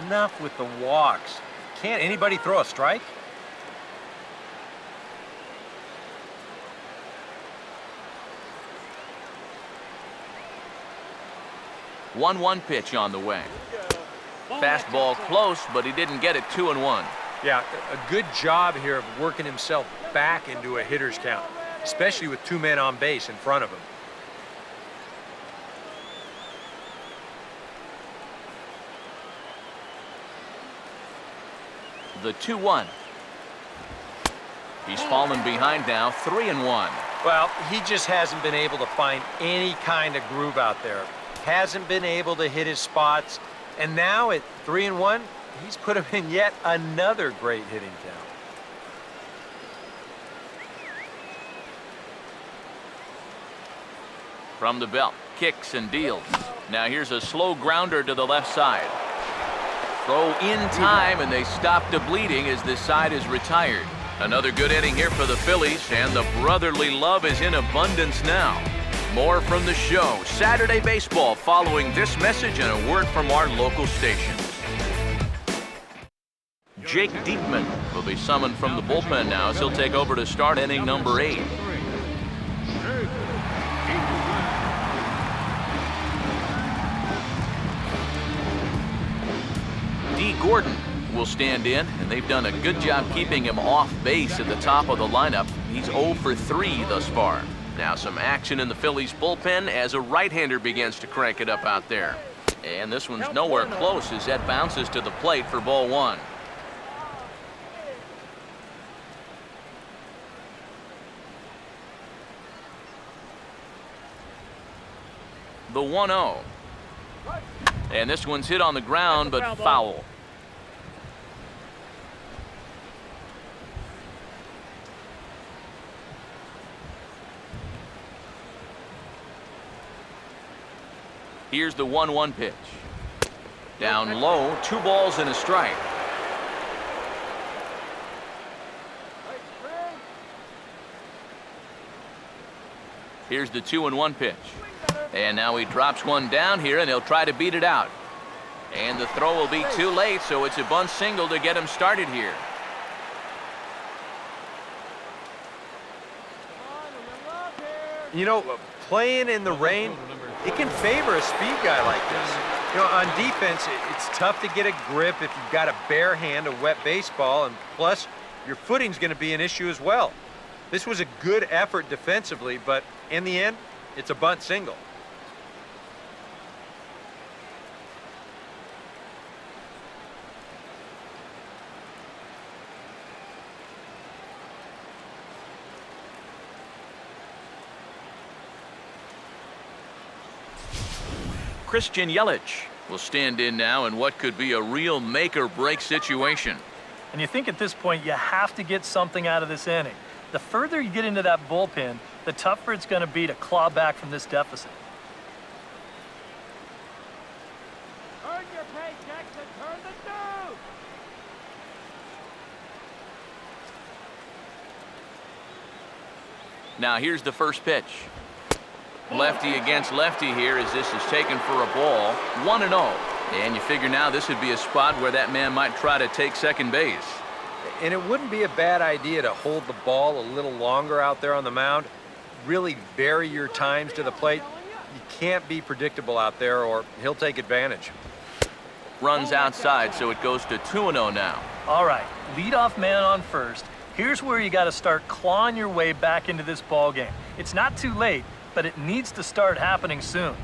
[SPEAKER 4] enough with the walks. Can't anybody throw a strike?
[SPEAKER 1] One pitch on the way. Fastball close, but he didn't get it. 2-1.
[SPEAKER 4] Yeah, a good job here of working himself back into a hitter's count, especially with 2 men on base in front of him.
[SPEAKER 1] The 2-1. He's fallen behind now, 3-1.
[SPEAKER 4] Well, he just hasn't been able to find any kind of groove out there. Hasn't been able to hit his spots, and now at 3-1, he's put him in yet another great hitting count.
[SPEAKER 1] From the belt, kicks and deals. Now here's a slow grounder to the left side. Throw in time, and they stop the bleeding as this side is retired. Another good inning here for the Phillies, and the brotherly love is in abundance now. More from the show, Saturday Baseball, following this message and a word from our local stations. Jake Diekman will be summoned from the bullpen now as he'll take over to start inning number 8. D. Gordon will stand in, and they've done a good job keeping him off base at the top of the lineup. He's 0 for 3 thus far. Now some action in the Phillies bullpen as a right-hander begins to crank it up out there. And this one's nowhere close as that bounces to the plate for ball 1. The 1-0. And this one's hit on the ground, but foul. Here's the 1-1 pitch. Down low, 2 balls and a strike. Here's the 2-1 pitch. And now he drops one down here, and he'll try to beat it out. And the throw will be too late, so it's a bunt single to get him started here.
[SPEAKER 4] You know, playing in the rain, it can favor a speed guy like this. You know, on defense, it's tough to get a grip if you've got a bare hand, a wet baseball, and plus, your footing's going to be an issue as well. This was a good effort defensively, but in the end, it's a bunt single.
[SPEAKER 1] Christian Yelich will stand in now in what could be a real make-or-break situation.
[SPEAKER 2] And you think at this point you have to get something out of this inning. The further you get into that bullpen, the tougher it's going to be to claw back from this deficit.
[SPEAKER 5] Earn your paychecks and turn the dude!
[SPEAKER 1] Now here's the first pitch. Lefty against lefty here as this is taken for a ball. 1-0. And you figure now this would be a spot where that man might try to take second base.
[SPEAKER 4] And it wouldn't be a bad idea to hold the ball a little longer out there on the mound. Really vary your times to the plate. You can't be predictable out there or he'll take advantage.
[SPEAKER 1] Runs outside, so it goes to 2-0 now.
[SPEAKER 2] All right, leadoff man on first. Here's where you got to start clawing your way back into this ball game. It's not too late, but it needs to start happening soon.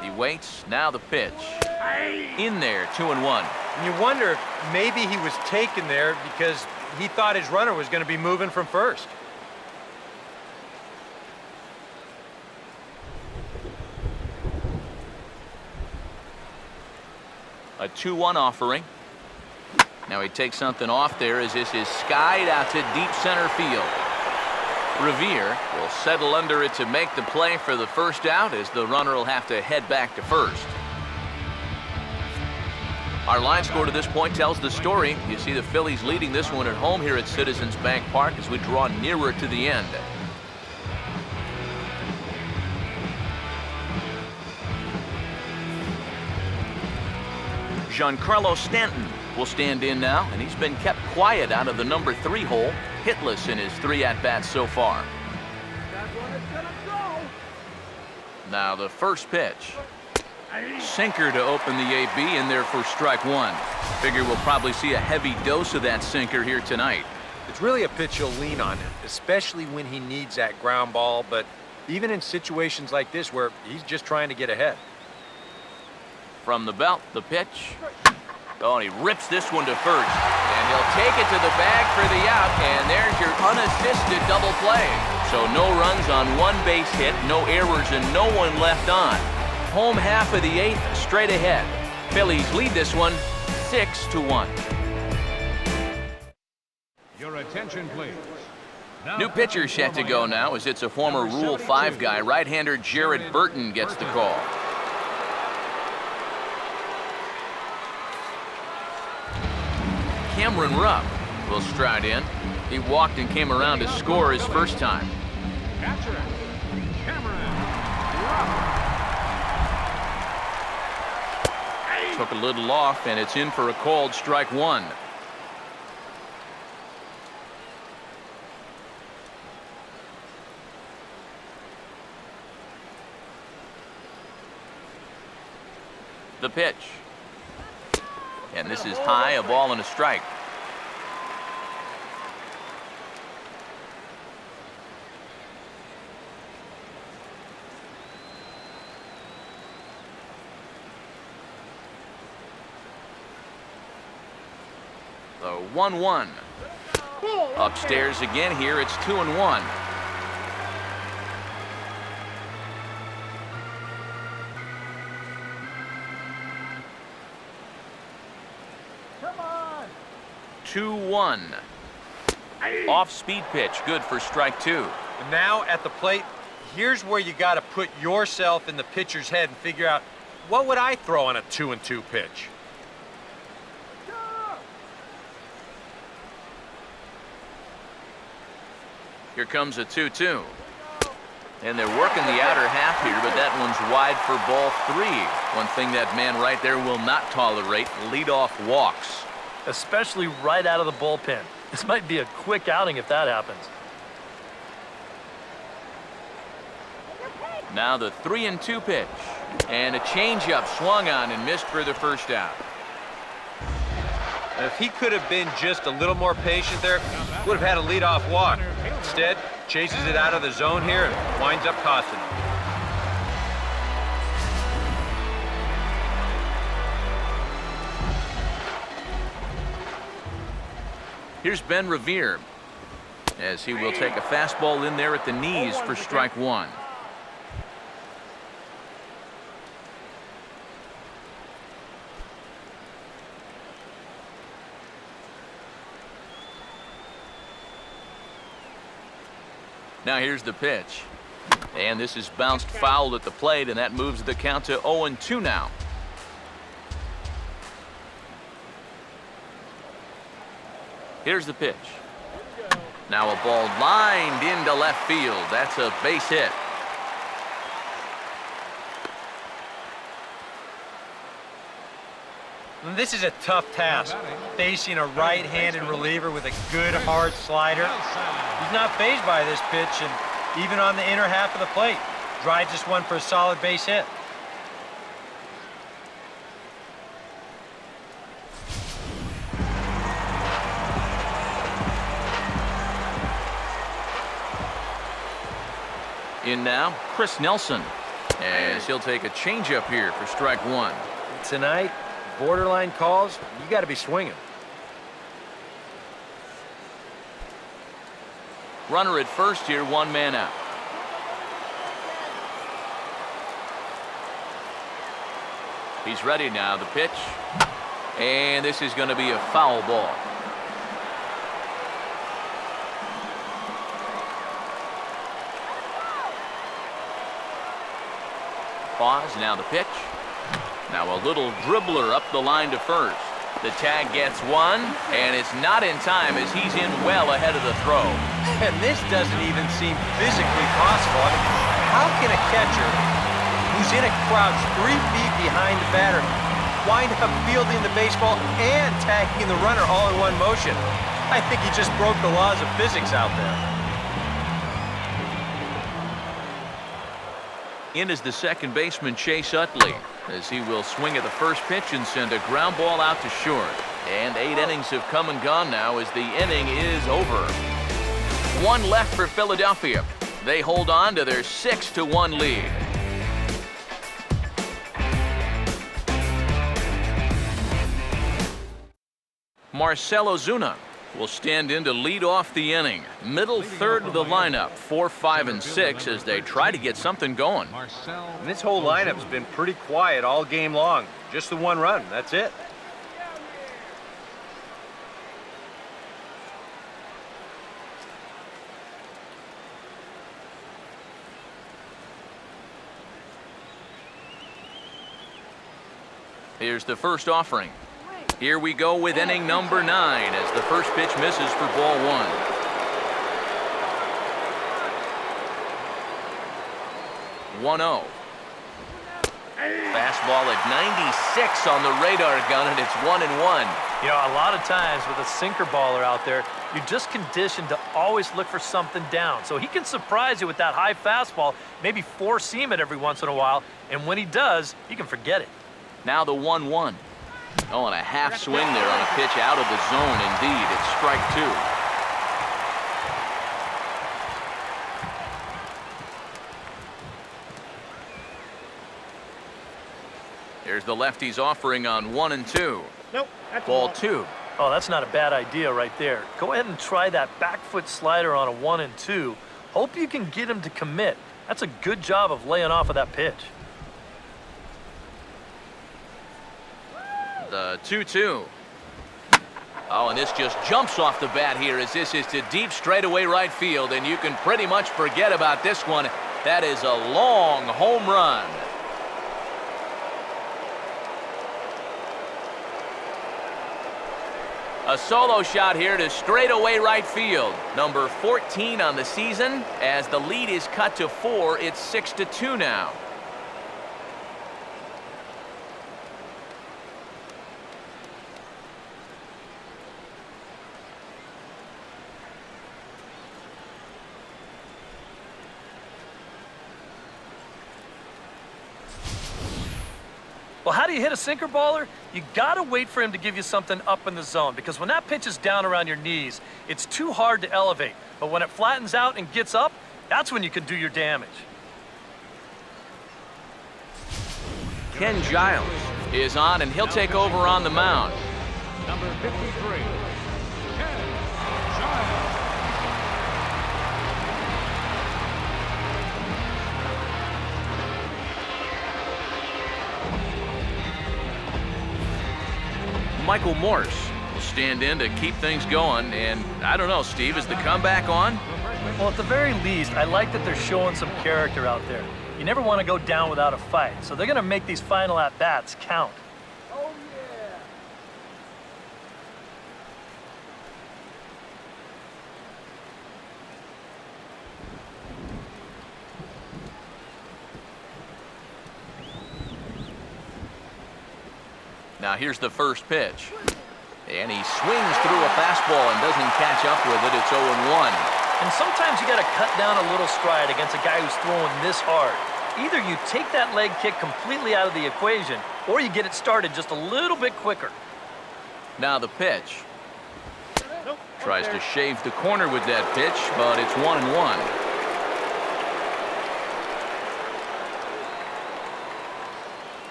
[SPEAKER 1] He waits, now the pitch. In there, 2-1.
[SPEAKER 4] And you wonder if maybe he was taken there because he thought his runner was going to be moving from first.
[SPEAKER 1] A 2-1 offering. Now he takes something off there as this is skied out to deep center field. Revere will settle under it to make the play for the first out as the runner will have to head back to first. Our line score to this point tells the story. You see the Phillies leading this one at home here at Citizens Bank Park as we draw nearer to the end. Giancarlo Stanton will stand in now, and he's been kept quiet out of the number 3 hole, hitless in his 3 at-bats so far.
[SPEAKER 5] That's what it's gonna go.
[SPEAKER 1] Now the first pitch. Sinker to open the AB in there for strike 1. Figure we'll probably see a heavy dose of that sinker here tonight.
[SPEAKER 4] It's really a pitch you'll lean on, especially when he needs that ground ball, but even in situations like this where he's just trying to get ahead.
[SPEAKER 1] From the belt, the pitch. Oh, and he rips this one to first. And he'll take it to the bag for the out, and there's your unassisted double play. So no runs on 1 base hit, no errors, and no one left on. Home half of the 8th, straight ahead. Phillies lead this one 6-1.
[SPEAKER 3] Your attention, please.
[SPEAKER 1] New pitcher set to go now as it's a former Rule 5 guy. Right-hander Jared Burton gets the call. Cameron Rupp will stride in. He walked and came around to score his first time.
[SPEAKER 3] Catcher, Cameron Rupp.
[SPEAKER 1] Took a little off, and it's in for a called strike 1. The pitch. And this is high, a ball and a strike. The 1-1. Upstairs again here, it's 2-1.
[SPEAKER 5] Come on.
[SPEAKER 1] 2-1. Off-speed pitch, good for strike 2.
[SPEAKER 4] And now at the plate, here's where you got to put yourself in the pitcher's head and figure out, what would I throw on a 2-2 pitch?
[SPEAKER 1] Here comes a 2-2. And they're working the outer half here, but that one's wide for ball 3. One thing that man right there will not tolerate, leadoff walks.
[SPEAKER 2] Especially right out of the bullpen. This might be a quick outing if that happens.
[SPEAKER 1] Now the 3-2 pitch. And a changeup swung on and missed for the first out.
[SPEAKER 4] And if he could have been just a little more patient there, would have had a leadoff walk. Instead, chases it out of the zone here and winds up costing him.
[SPEAKER 1] Here's Ben Revere as he will take a fastball in there at the knees for strike 1. Now here's the pitch. And this is bounced foul at the plate, and that moves the count to 0-2 now. Here's the pitch. Now a ball lined into left field. That's a base hit.
[SPEAKER 4] And this is a tough task, facing a right-handed reliever with a good hard slider. He's not fazed by this pitch, and even on the inner half of the plate, drives this one for a solid base hit.
[SPEAKER 1] In now, Chris Nelson, as he'll take a changeup here for strike one.
[SPEAKER 4] Tonight, borderline calls, you got to be swinging.
[SPEAKER 1] Runner at first here, one man out. He's ready now, the pitch. And this is going to be a foul ball. Pause, now the pitch. Now a little dribbler up the line to first. The tag gets one, and it's not in time as he's in well ahead of the throw.
[SPEAKER 4] And this doesn't even seem physically possible. I mean, how can a catcher who's in a crouch 3 feet behind the batter wind up fielding the baseball and tagging the runner all in one motion? I think he just broke the laws of physics out there.
[SPEAKER 1] In is the second baseman, Chase Utley, as he will swing at the first pitch and send a ground ball out to short. And 8 innings have come and gone now as the inning is over. One left for Philadelphia. They hold on to their 6-1 lead. Marcell Ozuna will stand in to lead off the inning. Middle third of the lineup, 4, 5, and 6 as they try to get something going.
[SPEAKER 4] And this whole lineup's been pretty quiet all game long. Just the one run, that's it.
[SPEAKER 1] Here's the first offering. Here we go with inning number 9 as the first pitch misses for ball 1. One-0. Fastball at 96 on the radar gun, and it's 1-1.
[SPEAKER 2] You know, a lot of times with a sinker baller out there, you're just conditioned to always look for something down. So he can surprise you with that high fastball, maybe four-seam it every once in a while, and when he does, you can forget it.
[SPEAKER 1] Now the 1-1. Oh, and a half swing there on a pitch out of the zone. Indeed, it's strike 2. Here's the lefty's offering on 1 and 2.
[SPEAKER 5] Nope, that's
[SPEAKER 1] Ball 2.
[SPEAKER 2] Oh, that's not a bad idea right there. Go ahead and try that back foot slider on a 1 and 2. Hope you can get him to commit. That's a good job of laying off of that pitch.
[SPEAKER 1] The 2-2. Oh, and this just jumps off the bat here as this is to deep straightaway right field, and you can pretty much forget about this one. That is a long home run. A solo shot here to straightaway right field. Number 14 on the season. As the lead is cut to 4, it's 6-2 now.
[SPEAKER 2] Well, how do you hit a sinker baller? You gotta wait for him to give you something up in the zone, because when that pitch is down around your knees, it's too hard to elevate. But when it flattens out and gets up, that's when you can do your damage.
[SPEAKER 1] Ken Giles is on, and he'll take over on the mound.
[SPEAKER 3] Number 53, Ken Giles.
[SPEAKER 1] Michael Morse will stand in to keep things going, and I don't know, Steve, is the comeback on?
[SPEAKER 2] Well, at the very least, I like that they're showing some character out there. You never want to go down without a fight, so they're going to make these final at-bats count.
[SPEAKER 5] Oh, yeah.
[SPEAKER 1] Now here's the first pitch. And he swings through a fastball and doesn't catch up with it. It's 0-1.
[SPEAKER 2] And sometimes you got to cut down a little stride against a guy who's throwing this hard. Either you take that leg kick completely out of the equation, or you get it started just a little bit quicker.
[SPEAKER 1] Now the pitch.
[SPEAKER 5] Nope.
[SPEAKER 1] Tries to shave the corner with that pitch, but it's 1-1.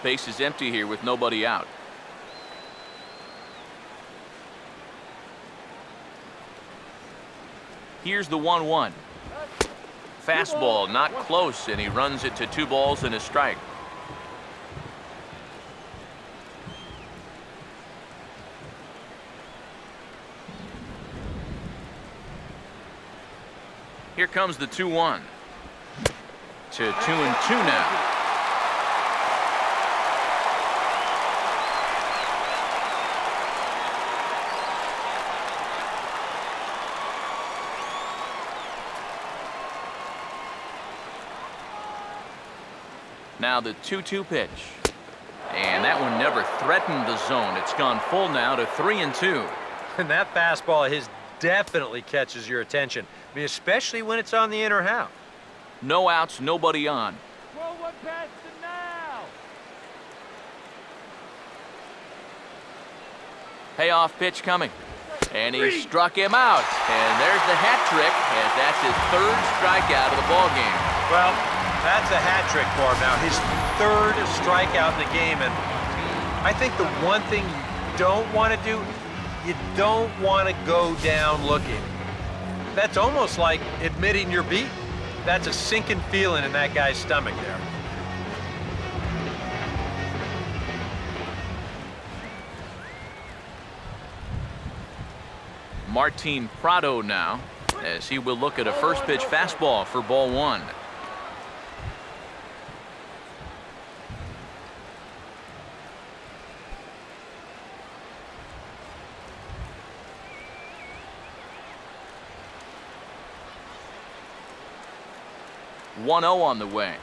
[SPEAKER 1] Base is empty here with nobody out. Here's the 1-1. Fastball not close, and he runs it to 2 balls and a strike. Here comes the 2-1. To 2-2 now. Now the 2-2 pitch. And that one never threatened the zone. It's gone full now to 3-2.
[SPEAKER 4] And that fastball of his definitely catches your attention. I mean, especially when it's on the inner half.
[SPEAKER 1] No outs, nobody on.
[SPEAKER 5] Throw one past the now.
[SPEAKER 1] Payoff pitch coming. And he struck him out. And there's the hat trick, as that's his 3rd strikeout of the ball game.
[SPEAKER 4] Well, that's a hat trick for him now. His 3rd strikeout in the game. And I think the one thing you don't want to do, you don't want to go down looking. That's almost like admitting you're beat. That's a sinking feeling in that guy's stomach there.
[SPEAKER 1] Martin Prado now, as he will look at a first pitch fastball for ball 1. .1-0 on the way.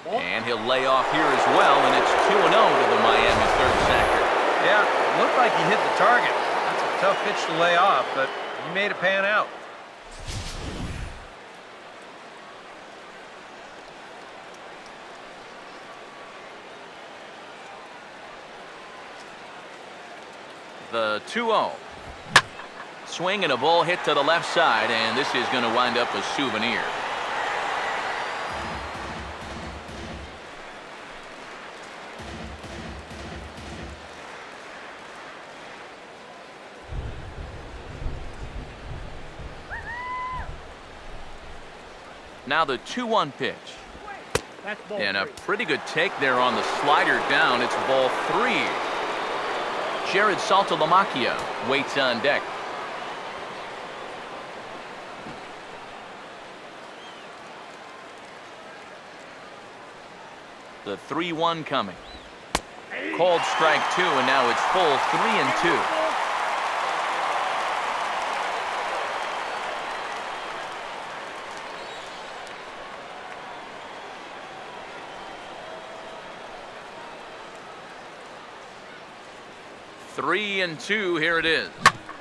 [SPEAKER 1] And he'll lay off here as well, and it's 2-0 to the Miami 3rd sector.
[SPEAKER 4] Yeah, looked like he hit the target. That's a tough pitch to lay off, but he made it pan out.
[SPEAKER 1] The 2-0. Swing and a ball hit to the left side, and this is going to wind up a souvenir. Now the 2-1 pitch. And a pretty good take there on the slider down. It's ball 3. Jared Saltalamacchia waits on deck. The 3-1 coming. Called strike 2, and now it's full 3-2. Three and 2, here it is.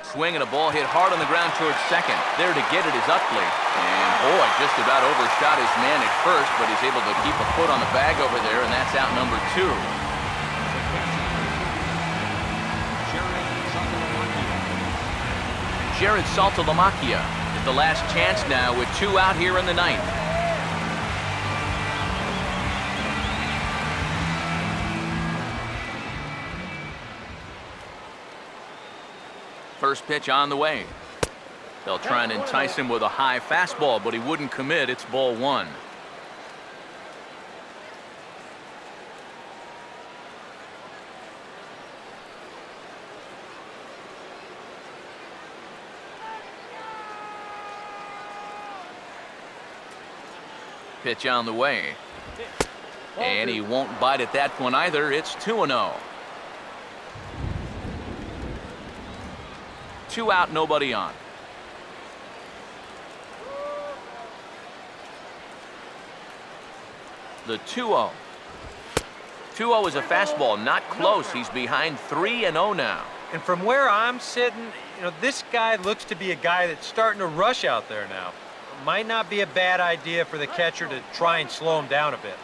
[SPEAKER 1] Swing and a ball hit hard on the ground towards second. There to get it is Utley. And boy, just about overshot his man at first, but he's able to keep a foot on the bag over there, and that's out number 2. Jared Saltalamacchia is the last chance now with 2 out here in the 9th. First pitch on the way. They'll try and entice him with a high fastball, but he wouldn't commit. It's ball 1. Pitch on the way. And he won't bite at that one either. It's 2-0. 2 out, nobody on. The 2-0. 2-0 is a fastball, not close. He's behind 3-0 now.
[SPEAKER 4] And from where I'm sitting, this guy looks to be a guy that's starting to rush out there now. Might not be a bad idea for the catcher to try and slow him down a bit.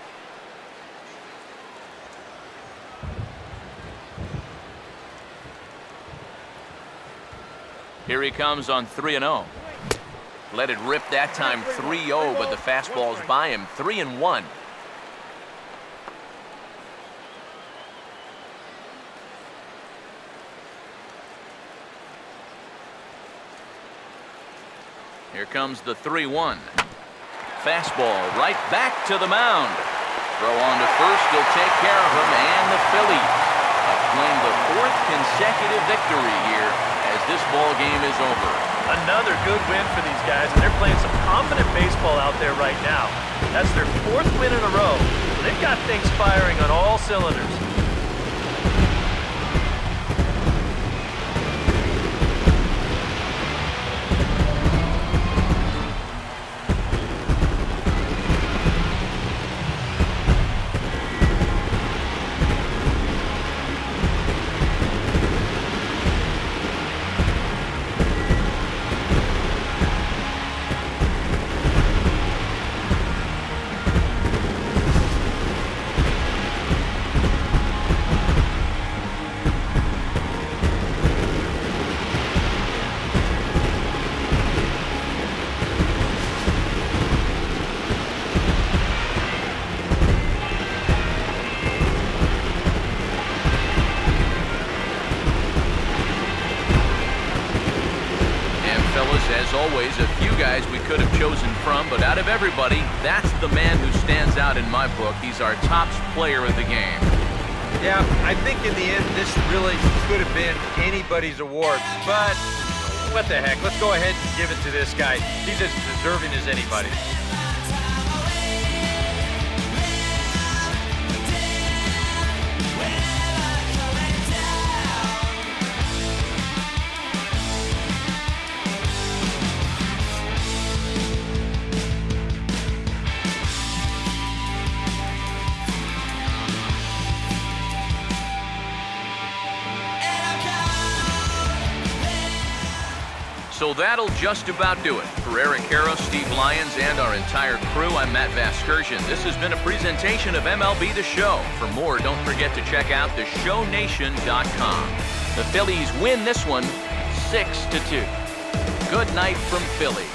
[SPEAKER 1] Here he comes on 3-0. Let it rip that time, 3-0, but the fastball's by him. 3-1. Here comes the 3-1. Fastball right back to the mound. Throw on to first, he'll take care of him, and the Phillies claim the 4th consecutive victory here as this ball game is over.
[SPEAKER 2] Another good win for these guys, and they're playing some confident baseball out there right now. That's their 4th win in a row. They've got things firing on all cylinders.
[SPEAKER 1] As always, a few guys we could have chosen from, but out of everybody, that's the man who stands out in my book. He's our top player of the game.
[SPEAKER 4] Yeah, I think in the end, this really could have been anybody's award, but what the heck? Let's go ahead and give it to this guy. He's as deserving as anybody.
[SPEAKER 1] So that'll just about do it. For Eric Harrow, Steve Lyons, and our entire crew, I'm Matt Vasgersian. This has been a presentation of MLB The Show. For more, don't forget to check out theshownation.com. The Phillies win this one 6-2. Good night from Philly.